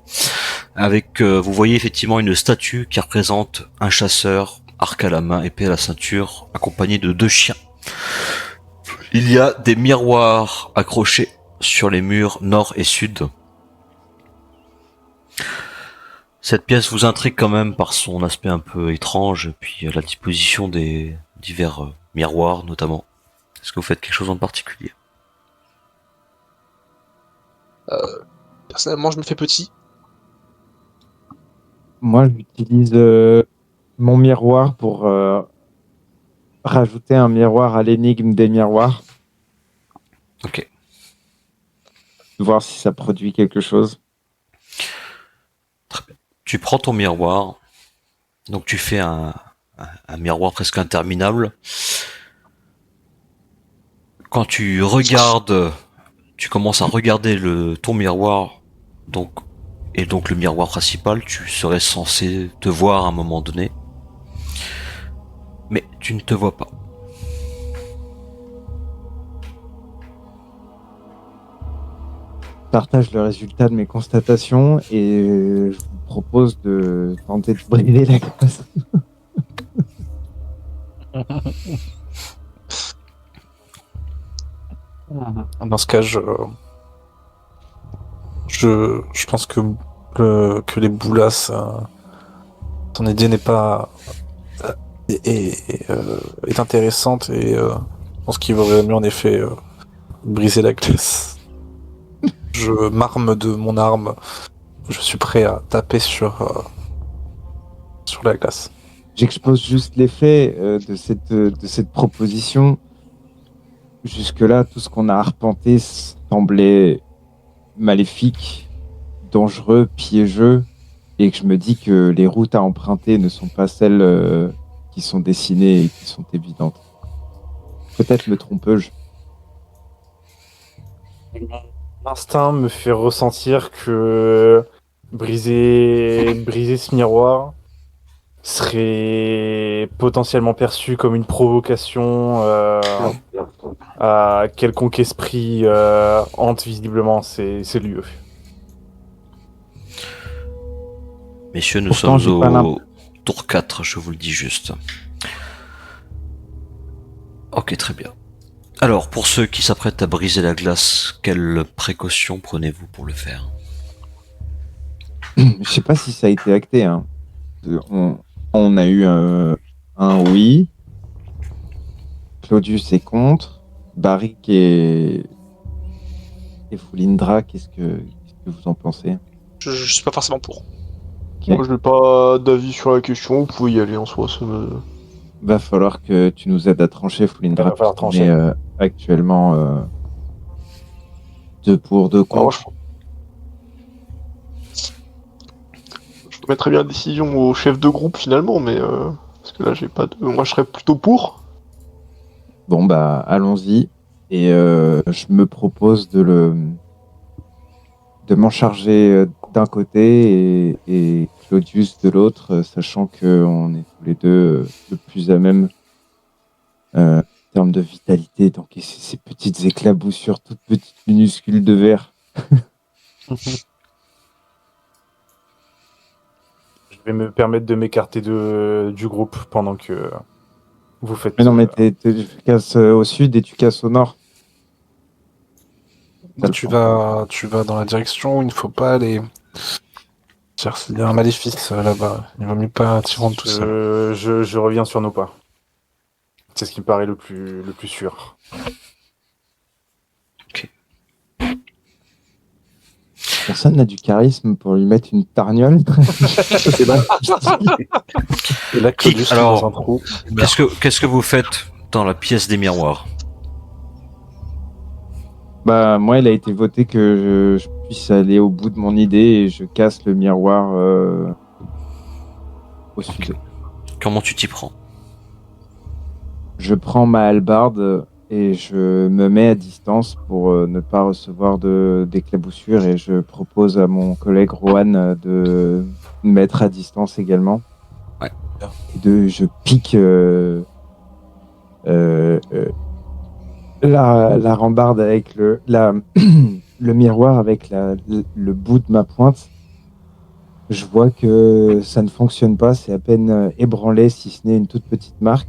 Avec, vous voyez effectivement une statue qui représente un chasseur, arc à la main, épée à la ceinture, accompagné de 2 chiens. Il y a des miroirs accrochés sur les murs nord et sud. Cette pièce vous intrigue quand même par son aspect un peu étrange, et puis la disposition des divers miroirs notamment. Est-ce que vous faites quelque chose en particulier? Personnellement, je me fais petit. Moi, j'utilise mon miroir pour rajouter un miroir à l'énigme des miroirs. Ok. Voir si ça produit quelque chose. Tu prends ton miroir, donc tu fais un miroir presque interminable. Quand tu regardes, tu commences à regarder ton miroir, donc le miroir principal, tu serais censé te voir à un moment donné, mais tu ne te vois pas. Je partage le résultat de mes constatations et je vous propose de tenter de briser la glace. Dans ce cas, je pense que les boulasses, ton idée n'est pas est intéressante et je pense qu'il vaudrait mieux en effet briser la glace. Je m'arme de mon arme. Je suis prêt à taper sur la glace. J'expose juste l'effet de cette proposition. Jusque-là, tout ce qu'on a arpenté semblait maléfique, dangereux, piégeux, et que je me dis que les routes à emprunter ne sont pas celles qui sont dessinées et qui sont évidentes. Peut-être me trompe-je. L'instinct me fait ressentir que briser ce miroir serait potentiellement perçu comme une provocation à quelconque esprit hante visiblement ces lieux. Messieurs, nous Pourtant, sommes j'ai pas au tour 4, je vous le dis juste. Ok, très bien. Alors, pour ceux qui s'apprêtent à briser la glace, quelles précautions prenez-vous pour le faire? Je sais pas si ça a été acté. Hein. On a eu un oui. Claudius est contre. Barrick et Foulindra, qu'est-ce que vous en pensez? Je suis pas forcément pour. Ok. Moi, je n'ai pas d'avis sur la question, vous pouvez y aller en soi. Ça me... Va falloir que tu nous aides à trancher, Foulindra. Va falloir puisqu'on trancher. est, actuellement 2 pour 2 Alors, contre. je mettrais bien la décision au chef de groupe finalement, mais parce que là, j'ai pas de. Moi, je serais plutôt pour. Bon, bah, allons-y. Et je me propose de m'en charger d'un côté et Claudius de l'autre, sachant qu'on est tous les deux le plus à même en termes de vitalité d'encaisser ces petites éclaboussures, toutes petites minuscules de verre. Je vais me permettre de m'écarter du groupe pendant que vous faites. Mais non, mais tu casses au sud et tu casses au nord. Là, tu vas dans la direction où il ne faut pas aller. Il y a un maléfice là-bas. Il vaut mieux pas t'y rendre tout seul. Je reviens sur nos pas. C'est ce qui me paraît le plus sûr. Personne n'a du charisme pour lui mettre une tarniole. Et là, Claudius est alors, dans un trou. Qu'est-ce que vous faites dans la pièce des miroirs? Bah, moi, il a été voté que je puisse aller au bout de mon idée et je casse le miroir au sud. Comment tu t'y prends? Je prends ma hallebarde et je me mets à distance pour ne pas recevoir d'éclaboussures et je propose à mon collègue Rohan de me mettre à distance également. Ouais. Et je pique la rambarde avec le miroir avec le bout de ma pointe. Je vois que ça ne fonctionne pas, c'est à peine ébranlé si ce n'est une toute petite marque.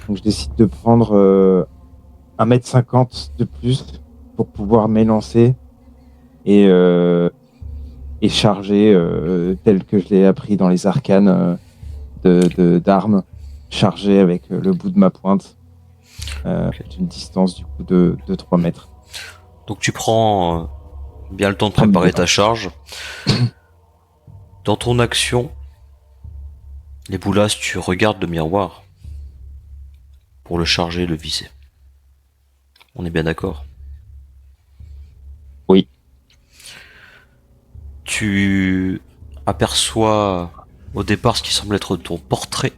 Donc je décide de prendre 1,50 m de plus pour pouvoir m'élancer et charger tel que je l'ai appris dans les arcanes d'armes, charger avec le bout de ma pointe d'une distance du coup de 3 mètres. Donc tu prends bien le temps de préparer ta charge. Dans ton action, les boulasses, tu regardes le miroir pour le charger et le viser. On est bien d'accord? Oui. Tu aperçois au départ ce qui semble être ton portrait.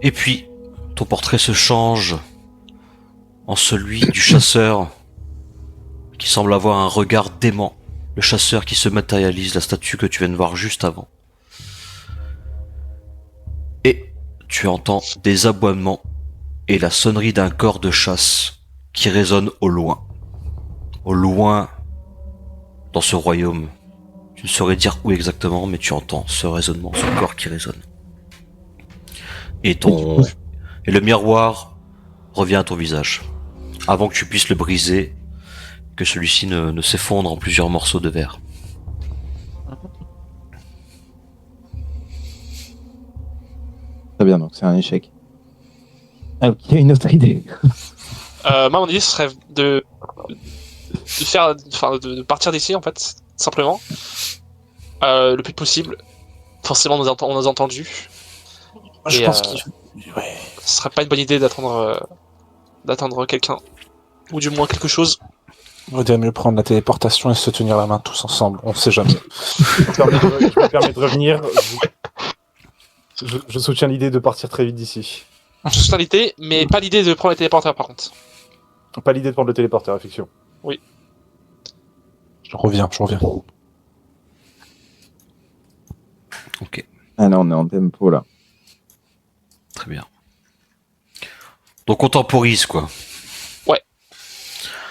Et puis, ton portrait se change en celui du chasseur qui semble avoir un regard dément. Le chasseur qui se matérialise, la statue que tu viens de voir juste avant. Et tu entends des aboiements et la sonnerie d'un corps de chasse qui résonne au loin. Au loin, dans ce royaume. Tu ne saurais dire où exactement, mais tu entends ce résonnement, ce corps qui résonne. Et le miroir revient à ton visage. Avant que tu puisses le briser, que celui-ci ne s'effondre en plusieurs morceaux de verre. Très bien, donc c'est un échec. Ah, ok, une autre idée. Moi, mon idée, ce serait de partir d'ici, en fait, simplement. Le plus possible. Forcément, on nous a entendus. Je Et, pense qu'il... Ouais. Ce serait pas une bonne idée d'attendre quelqu'un. Ou du moins quelque chose. On va mieux prendre la téléportation et se tenir la main tous ensemble. On sait jamais. Je me permets de revenir. Je soutiens l'idée de partir très vite d'ici. Je soutiens l'idée, mais pas l'idée de prendre les téléporteurs, par contre. Pas l'idée de prendre le téléporteur, effectivement. Je reviens. Ok, Ah non, on est en tempo là. très bien. Donc on temporise, quoi.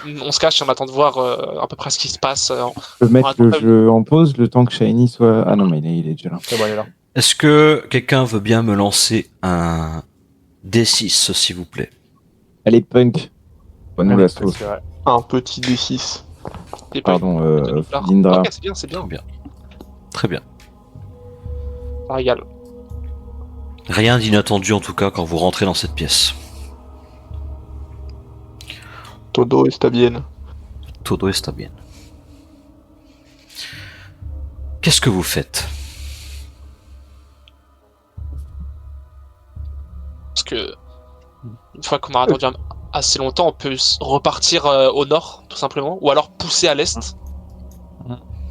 On se cache et on attend de voir à peu près ce qui se passe. Je peux mettre attend le pas- jeu en pause le temps que Shiny soit... Ah non, mais il est déjà là. C'est bon, il est là. Est-ce que quelqu'un veut bien me lancer un D6, s'il vous plaît? Allez, punk. Bonne la sauce. C'est vrai. Un petit D6. des points. Pardon, Lindra. Ok, c'est bien. Très bien. Ça régale. Rien d'inattendu en tout cas quand vous rentrez dans cette pièce. Todo está bien. Todo está bien. Qu'est-ce que vous faites? Parce que une fois qu'on a attendu assez longtemps, on peut repartir au nord, tout simplement, ou alors pousser à l'est.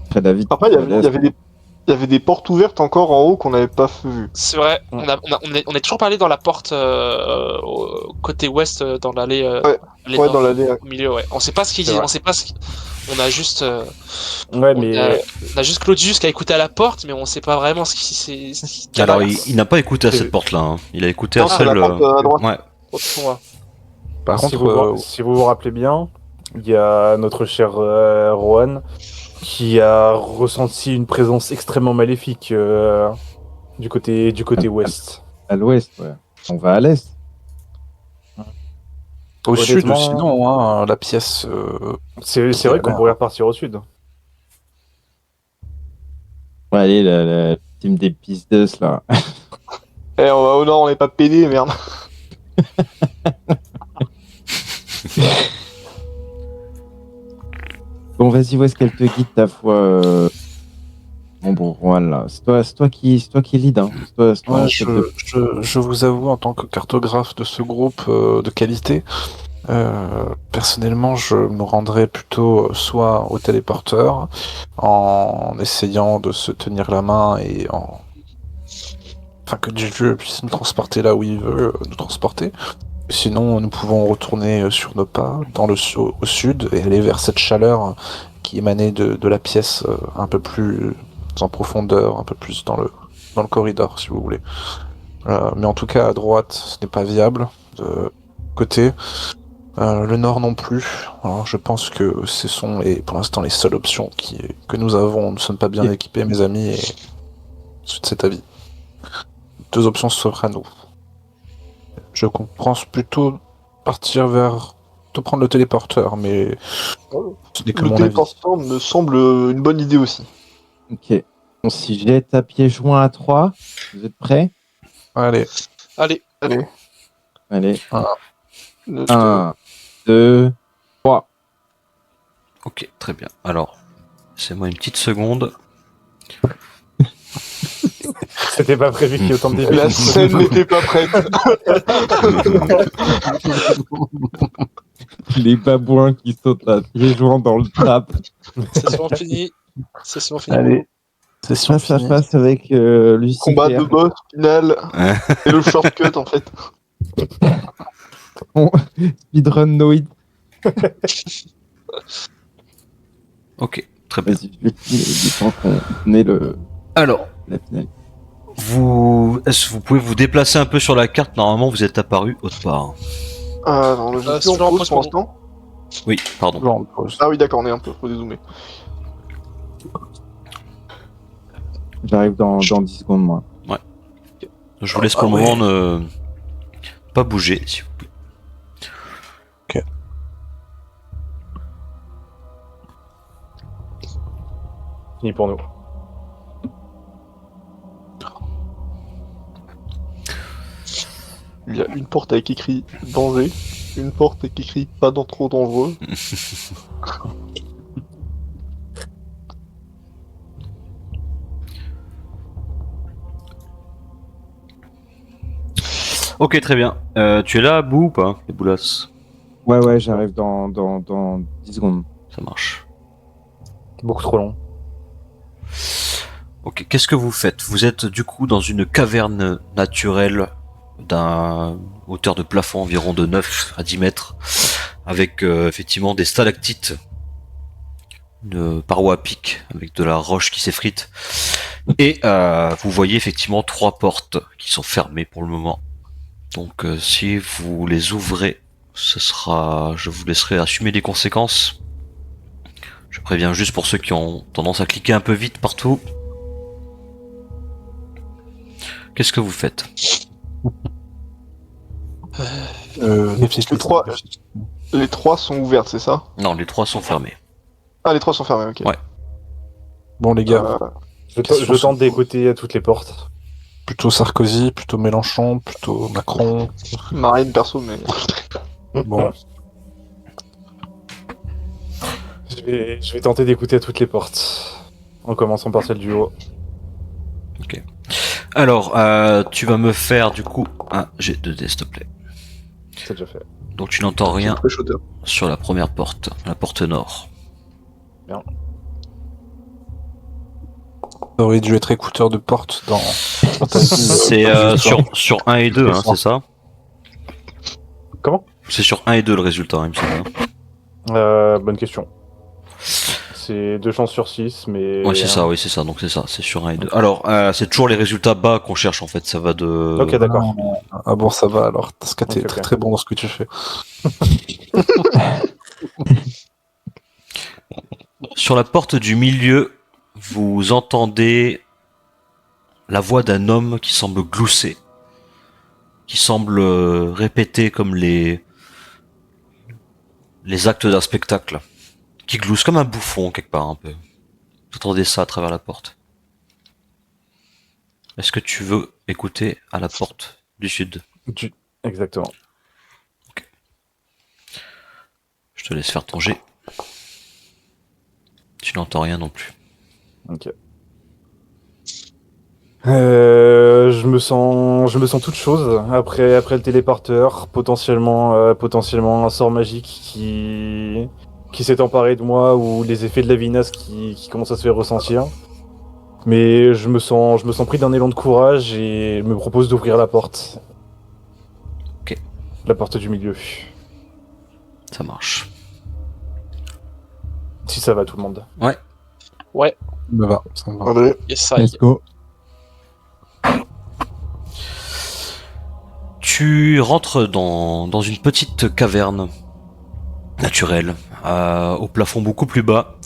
Après, David, Après, il y avait des portes ouvertes encore en haut qu'on n'avait pas vues. C'est vrai, on est toujours pas allé dans la porte au côté ouest, dans l'allée. Allée Ouais, nord, dans l'allée. au milieu, ouais. On sait pas ce qu'il dit, C'est vrai. on sait pas ce qu'il... On a juste. Ouais, on, mais on a juste Claudius qui a écouté à la porte, mais on sait pas vraiment ce qui Alors il n'a pas écouté à C'est- cette porte-là. Hein. Il a écouté à Non, c'est celle. la porte à droite. Ouais. Par si contre, si vous vous rappelez bien, il y a notre cher Rohan qui a ressenti une présence extrêmement maléfique du côté ouest. à l'ouest, ouais. On va à l'est. au sud, honnêtement- sinon, hein, la pièce. C'est vrai qu'on pourrait repartir au sud. Ouais, allez, la team des pistes là. Eh, on va au nord, on n'est pas pédé, merde. Bon, vas-y, où est-ce qu'elle te guide ta foi bon, voilà. C'est toi qui lead, hein. C'est toi Ouais, en chef de- je vous avoue, en tant que cartographe de ce groupe de qualité, personnellement, je me rendrais plutôt soit au téléporteur, en essayant de se tenir la main et enfin que Dieu puisse nous transporter là où il veut nous transporter. Sinon, nous pouvons retourner sur nos pas au sud et aller vers cette chaleur qui émanait de la pièce un peu plus en profondeur, un peu plus dans le corridor, si vous voulez. Mais en tout cas, à droite, ce n'est pas viable. De côté, le nord non plus. Alors, je pense que ce sont pour l'instant les seules options que nous avons. Nous ne sommes pas bien équipés, mes amis, et c'est avis. Deux options s'offrent à nous. Je pense plutôt partir de prendre le téléporteur, mais ce n'est que Le mon avis. téléporteur me semble une bonne idée aussi. Ok. On s'y jette à pieds joints à 3. Vous êtes prêts? Allez, Allez, Allez. Allez. Le- 1, 2, 3. Ok, très bien. Alors, laissez-moi une petite seconde. C'était pas prévu qu'il y ait autant de début. La scène n'était pas prête. Les babouins qui sautent à pieds joints dans le trap. c'est souvent fini. C'est souvent fini. allez. Session Face à finie. face avec Lucifer. Combat de boss final. Et le shortcut en fait. Speedrun Noid. Ok, très bien. Vas-y, je vais qu'on ait Alors, la finale. est-ce que vous pouvez vous déplacer un peu sur la carte? Normalement, vous êtes apparu autre part. Ah non, je suis c'est en toujours en pause pause pour pour l'instant. Oui, pardon. Toujours en pause. Ah oui, d'accord, on est un peu redézoomé. J'arrive dans 10 secondes, moi. Je vous laisse pour le moment ne pas bouger, s'il vous plaît. Fini pour nous. Il y a une porte avec écrit danger, une porte avec écrit pas dans trop dangereux. Ok, très bien. Tu es là, Bou, ou pas, les boulasses? Ouais, j'arrive dans 10 secondes. Ça marche. Beaucoup trop long. Ok, qu'est-ce que vous faites? Vous êtes du coup dans une caverne naturelle d'un hauteur de plafond environ de 9 à 10 mètres, avec effectivement des stalactites, une paroi à pic avec de la roche qui s'effrite, et vous voyez effectivement 3 portes qui sont fermées pour le moment. Donc si vous les ouvrez, je vous laisserai assumer les conséquences. Je préviens juste pour ceux qui ont tendance à cliquer un peu vite partout. Qu'est-ce que vous faites? Les trois sont ouvertes, c'est ça? Non, les 3 sont fermés. Ah, les trois sont fermés, ok. Ouais. Bon, les gars, Je tente d'écouter à toutes les portes. Plutôt Sarkozy, plutôt Mélenchon, plutôt Macron. Marine perso, mais. Bon, Je vais tenter d'écouter à toutes les portes. En commençant par celle du haut. Alors, tu vas me faire du coup un G2D, s'il te plaît. C'est déjà fait. Donc tu n'entends rien Très shooter. sur la première porte, la porte nord. t'aurais dû être écouteur de porte dans ta vie. C'est sur 1 et 2, hein, c'est ça? Comment? C'est sur 1 et 2 le résultat, il me semble. Bonne question. C'est 2 chances sur 6, mais... Ouais, c'est ça, oui, c'est ça, donc c'est ça, c'est sur 1 et 2. Alors, c'est toujours les résultats bas qu'on cherche en fait, ça va de... Ok, d'accord. Ah bon, ça va alors. Parce que t'es Ok, très ok. très bon dans ce que tu fais. Sur la porte du milieu, vous entendez la voix d'un homme qui semble glousser, qui semble répéter comme les actes d'un spectacle, qui glousse comme un bouffon quelque part un peu. Vous entendez ça à travers la porte. Est-ce que tu veux écouter à la porte du sud? Exactement. Je te laisse faire ton jet. Tu n'entends rien non plus. Ok. Je me sens toute chose après le téléporteur, potentiellement un sort magique qui s'est emparé de moi ou les effets de la vinasse qui commencent à se faire ressentir. Mais je me sens pris d'un élan de courage et me propose d'ouvrir la porte. Ok. La porte du milieu. Ça marche. Si ça va tout le monde. Ouais, Ça va, ça va. Allez. yes, ça. Let's go. Tu rentres dans une petite caverne naturelle, au plafond beaucoup plus bas.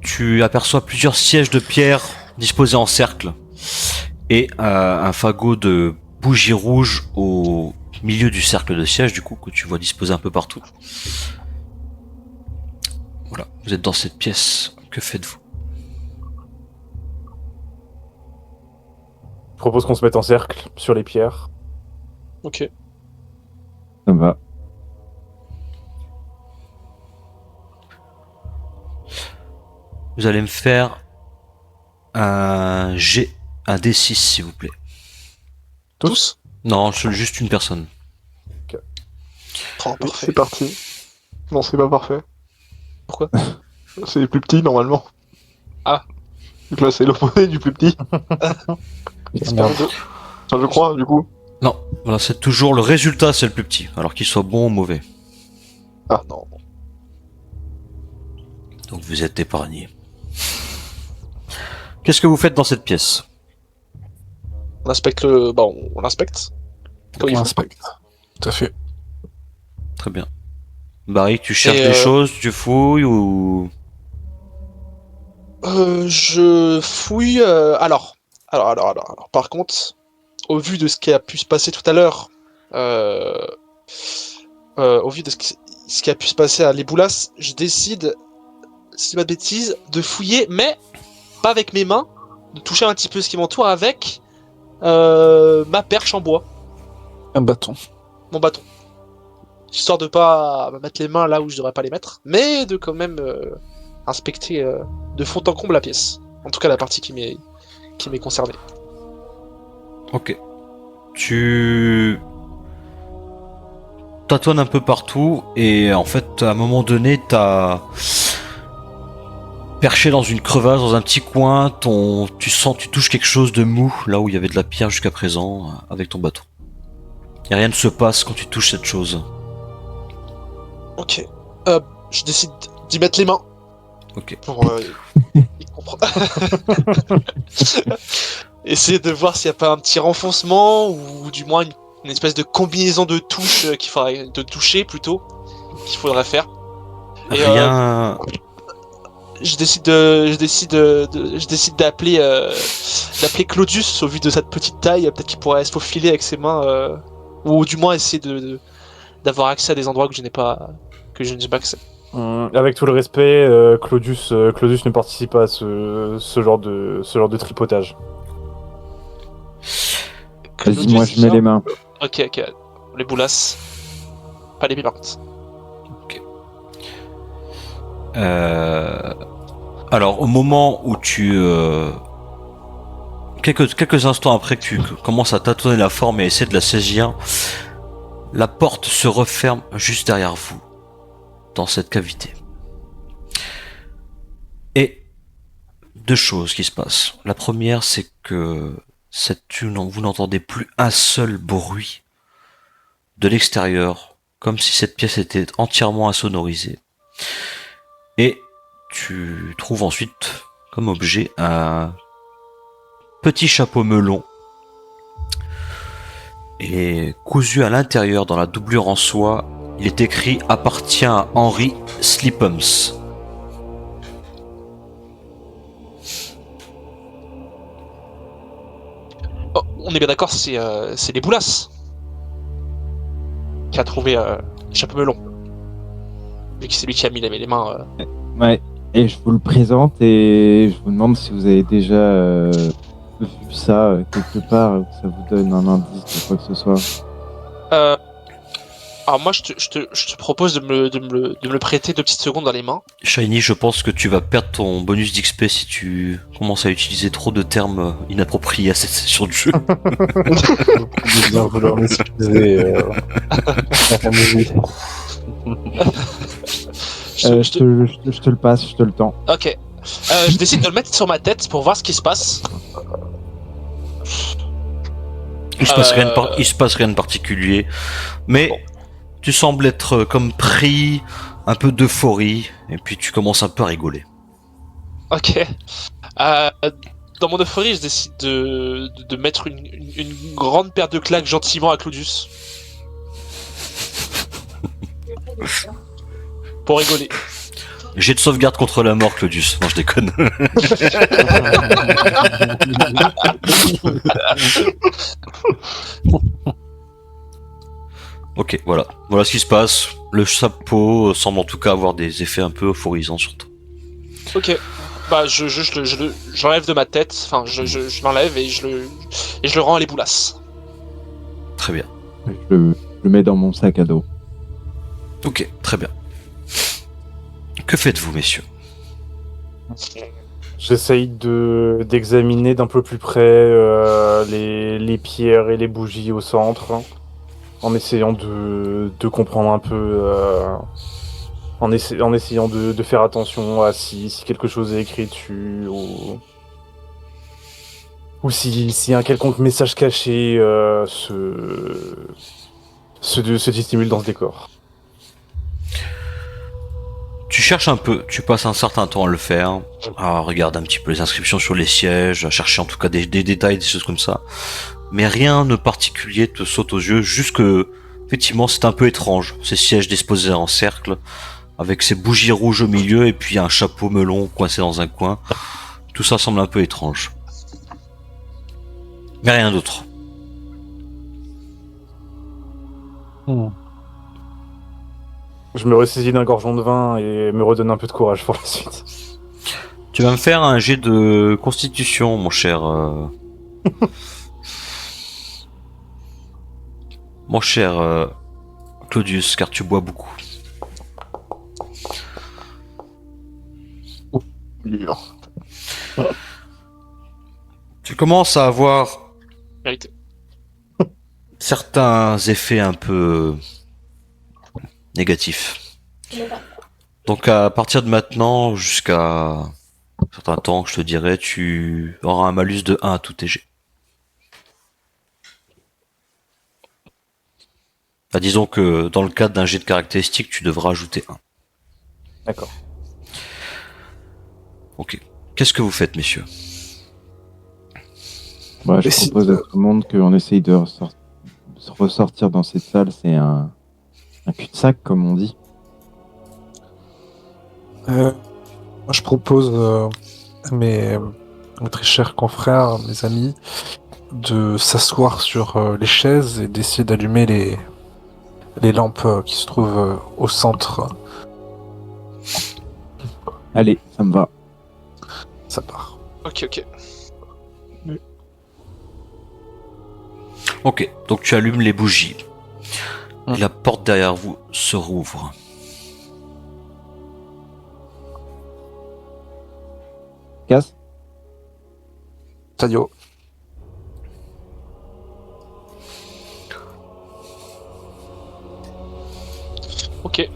Tu aperçois plusieurs sièges de pierre disposés en cercle et un fagot de bougies rouges au milieu du cercle de sièges, du coup, que tu vois disposé un peu partout. Voilà, vous êtes dans cette pièce. Que faites-vous? Je propose qu'on se mette en cercle sur les pierres. Ok. Ça va. Vous allez me faire un G, un D6 s'il vous plaît. Tous? Non, juste une personne. Oh, parfait. C'est parti. Non, c'est pas parfait. Pourquoi? C'est les plus petits normalement. Ah. Donc là, c'est l'opposé du plus petit. Merde. Enfin, je crois, du coup. Non, voilà, c'est toujours le résultat, c'est le plus petit, alors qu'il soit bon ou mauvais. Ah non. Donc vous êtes épargné. Qu'est-ce que vous faites dans cette pièce? On inspecte le... Bah, on l'inspecte. Comme il On faut. inspecte. Tout à fait. Très bien. Barry, tu cherches Et, des choses, tu fouilles ou... Je fouille... Alors, par contre, au vu de ce qui a pu se passer tout à l'heure, au vu de ce qui a pu se passer à l'Eboulas, je décide, si pas de bêtises, de fouiller, mais pas avec mes mains, de toucher un petit peu ce qui m'entoure avec ma perche en bois, Un bâton. mon bâton. Histoire de pas me mettre les mains là où je devrais pas les mettre, mais de quand même inspecter de fond en comble la pièce. En tout cas la partie qui m'est concernée. Ok. Tu tâtonnes un peu partout et en fait, à un moment donné, t'as perché dans une crevasse, dans un petit coin, tu touches quelque chose de mou, là où il y avait de la pierre jusqu'à présent, avec ton bâton. Et rien ne se passe quand tu touches cette chose. Ok. Je décide d'y mettre les mains. Ok. Pour y comprendre. Essayer de voir s'il n'y a pas un petit renfoncement ou du moins une espèce de combinaison de touches qu'il faudrait de toucher plutôt qu'il faudrait faire. Et, Rien. je décide d'appeler Claudius au vu de cette petite taille, peut-être qu'il pourrait se faufiler avec ses mains ou du moins essayer d'avoir accès à des endroits que je n'ai pas accès. Avec tout le respect, Claudius ne participe pas à ce genre de tripotage. Vas-y, moi je mets les mains. Ok. Les boulasses. Pas les pieds par contre. Alors, au moment où quelques instants après que tu commences à tâtonner la forme et essayer de la saisir, la porte se referme juste derrière vous, dans cette cavité. Et deux choses qui se passent. La première, c'est que vous n'entendez plus un seul bruit de l'extérieur, comme si cette pièce était entièrement insonorisée. Et tu trouves ensuite comme objet un petit chapeau melon et cousu à l'intérieur dans la doublure en soie, il est écrit « Appartient à Henry Slippums ». Oh, on est bien d'accord, c'est les boulasses qui a trouvé le chapeau melon. Vu que c'est lui qui a mis les mains. Ouais, et je vous le présente et je vous demande si vous avez déjà vu ça quelque part, que ça vous donne un indice de quoi que ce soit. Alors moi, je te propose de me le prêter 2 petites secondes dans les mains. Shiny, je pense que tu vas perdre ton bonus d'XP si tu commences à utiliser trop de termes inappropriés à cette session de jeu. De bien vouloir m'excuser. Je te le passe, je te le tends. Ok. Je décide de le mettre sur ma tête pour voir ce qui se passe. Il se passe rien de particulier, mais tu sembles être comme pris un peu d'euphorie, et puis tu commences un peu à rigoler. Ok. Dans mon euphorie, je décide de mettre une grande paire de claques gentiment à Claudius. Pour rigoler. J'ai de sauvegarde contre la mort, Claudius. Non, je déconne. Ok, voilà. Voilà ce qui se passe. Le chapeau semble en tout cas avoir des effets un peu euphorisants sur toi. Ok. Bah, je l'enlève de ma tête. Enfin, je l'enlève et je le rends à les boulasses. Très bien. Je le mets dans mon sac à dos. Ok, très bien. Que faites-vous, messieurs? J'essaye d'examiner d'un peu plus près les pierres et les bougies au centre, en essayant de comprendre un peu, en essayant de faire attention à si quelque chose est écrit dessus, ou si un quelconque message caché se dissimule dans ce décor. Tu cherches un peu, tu passes un certain temps à le faire, à regarder un petit peu les inscriptions sur les sièges, à chercher en tout cas des détails, des choses comme ça. Mais rien de particulier te saute aux yeux, juste que, effectivement, c'est un peu étrange. Ces sièges disposés en cercle, avec ces bougies rouges au milieu, et puis un chapeau melon coincé dans un coin. Tout ça semble un peu étrange. Mais rien d'autre. Je me ressaisis d'un gorgeon de vin et me redonne un peu de courage pour la suite. Tu vas me faire un jet de constitution, mon cher... Mon cher Claudius, car tu bois beaucoup. Dur. Tu commences à avoir Vérité. certains effets un peu négatifs. Donc à partir de maintenant, jusqu'à un certain temps, je te dirais, tu auras un malus de 1 à tout tes jets. Enfin, disons que dans le cadre d'un jet de caractéristiques, tu devras ajouter 1. D'accord. Ok. Qu'est-ce que vous faites, messieurs? Moi, je Mais si- propose à tout le monde qu'on essaye de ressortir dans cette salle. C'est un cul-de-sac, comme on dit. Moi, je propose à mes très chers confrères, mes amis, de s'asseoir sur les chaises et d'essayer d'allumer les lampes qui se trouvent au centre. Allez, ça me va. Ça part. Ok. Ok, donc tu allumes les bougies. Hmm. Et la porte derrière vous se rouvre. Casse. Sadio. Ok.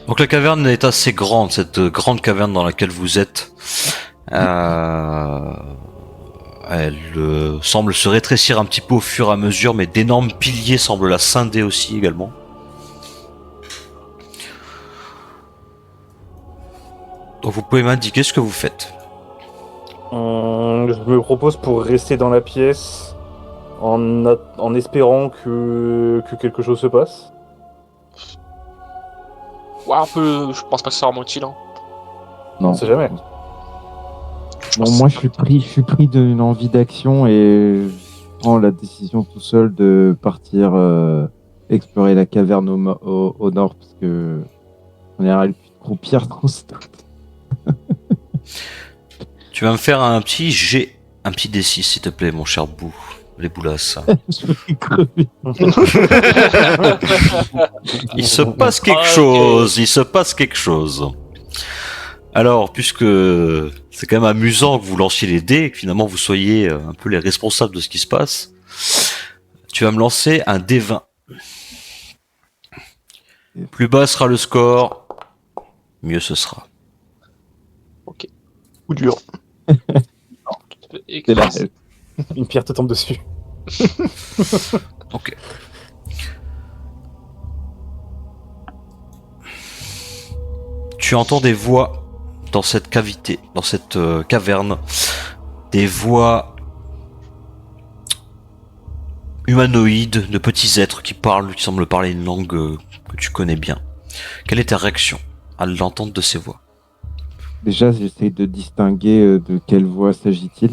Donc la caverne est assez grande, cette grande caverne dans laquelle vous êtes. Elle semble se rétrécir un petit peu au fur et à mesure, mais d'énormes piliers semblent la scinder aussi également. Donc vous pouvez m'indiquer ce que vous faites. Je me propose pour rester dans la pièce en espérant que quelque chose se passe. Ouais, un peu. Je pense pas que ça sera vraiment utile. Hein. On Non. sait jamais. Bon, moi, je suis pris d'une envie d'action et je prends la décision tout seul de partir explorer la caverne au nord parce que on est plus de croupir dans ce truc. Tu vas me faire un petit G, un petit D6 s'il te plaît, mon cher Bou. Les boulasses. Je vais crever. Il se passe quelque Ok. chose, il se passe quelque chose. Alors, puisque c'est quand même amusant que vous lanciez les dés et que finalement vous soyez un peu les responsables de ce qui se passe, tu vas me lancer un D20. Plus bas sera le score, mieux ce sera. Coup dur. C'est là. Une pierre te tombe dessus. Ok. Tu entends des voix dans cette cavité, dans cette caverne, des voix humanoïdes, de petits êtres qui parlent, qui semblent parler une langue que tu connais bien. Quelle est ta réaction à l'entente de ces voix? Déjà, j'essaie de distinguer de quelle voix s'agit-il.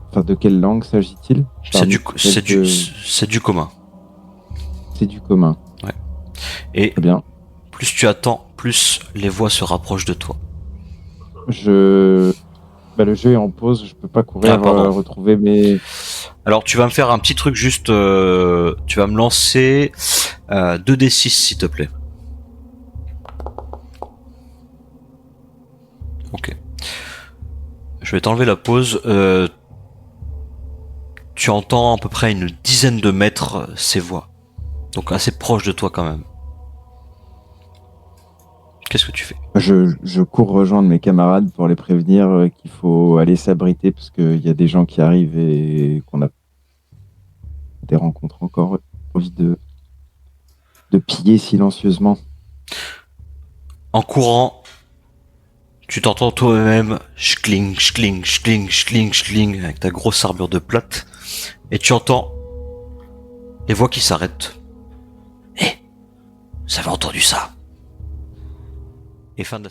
Enfin, de quelle langue s'agit-il. C'est du, Parmi c'est celles du, que- c'est du commun. C'est du commun. Et Très bien. plus tu attends, plus les voix se rapprochent de toi. Le jeu est en pause, je peux pas courir Ah, pardon. retrouver mes. Alors tu vas me faire un petit truc juste, tu vas me lancer 2d6 s'il te plaît. Ok. Je vais t'enlever la pause. Tu entends à peu près une dizaine de mètres ces voix. Donc assez proche de toi quand même. Qu'est-ce que tu fais? Je cours rejoindre mes camarades pour les prévenir qu'il faut aller s'abriter parce qu'il y a des gens qui arrivent et qu'on a des rencontres encore envie de piller silencieusement. En courant, tu t'entends toi-même schling, schling, schling, schling, schling avec ta grosse armure de plate. Et tu entends les voix qui s'arrêtent. Hé, vous avez entendu ça? Et fin de la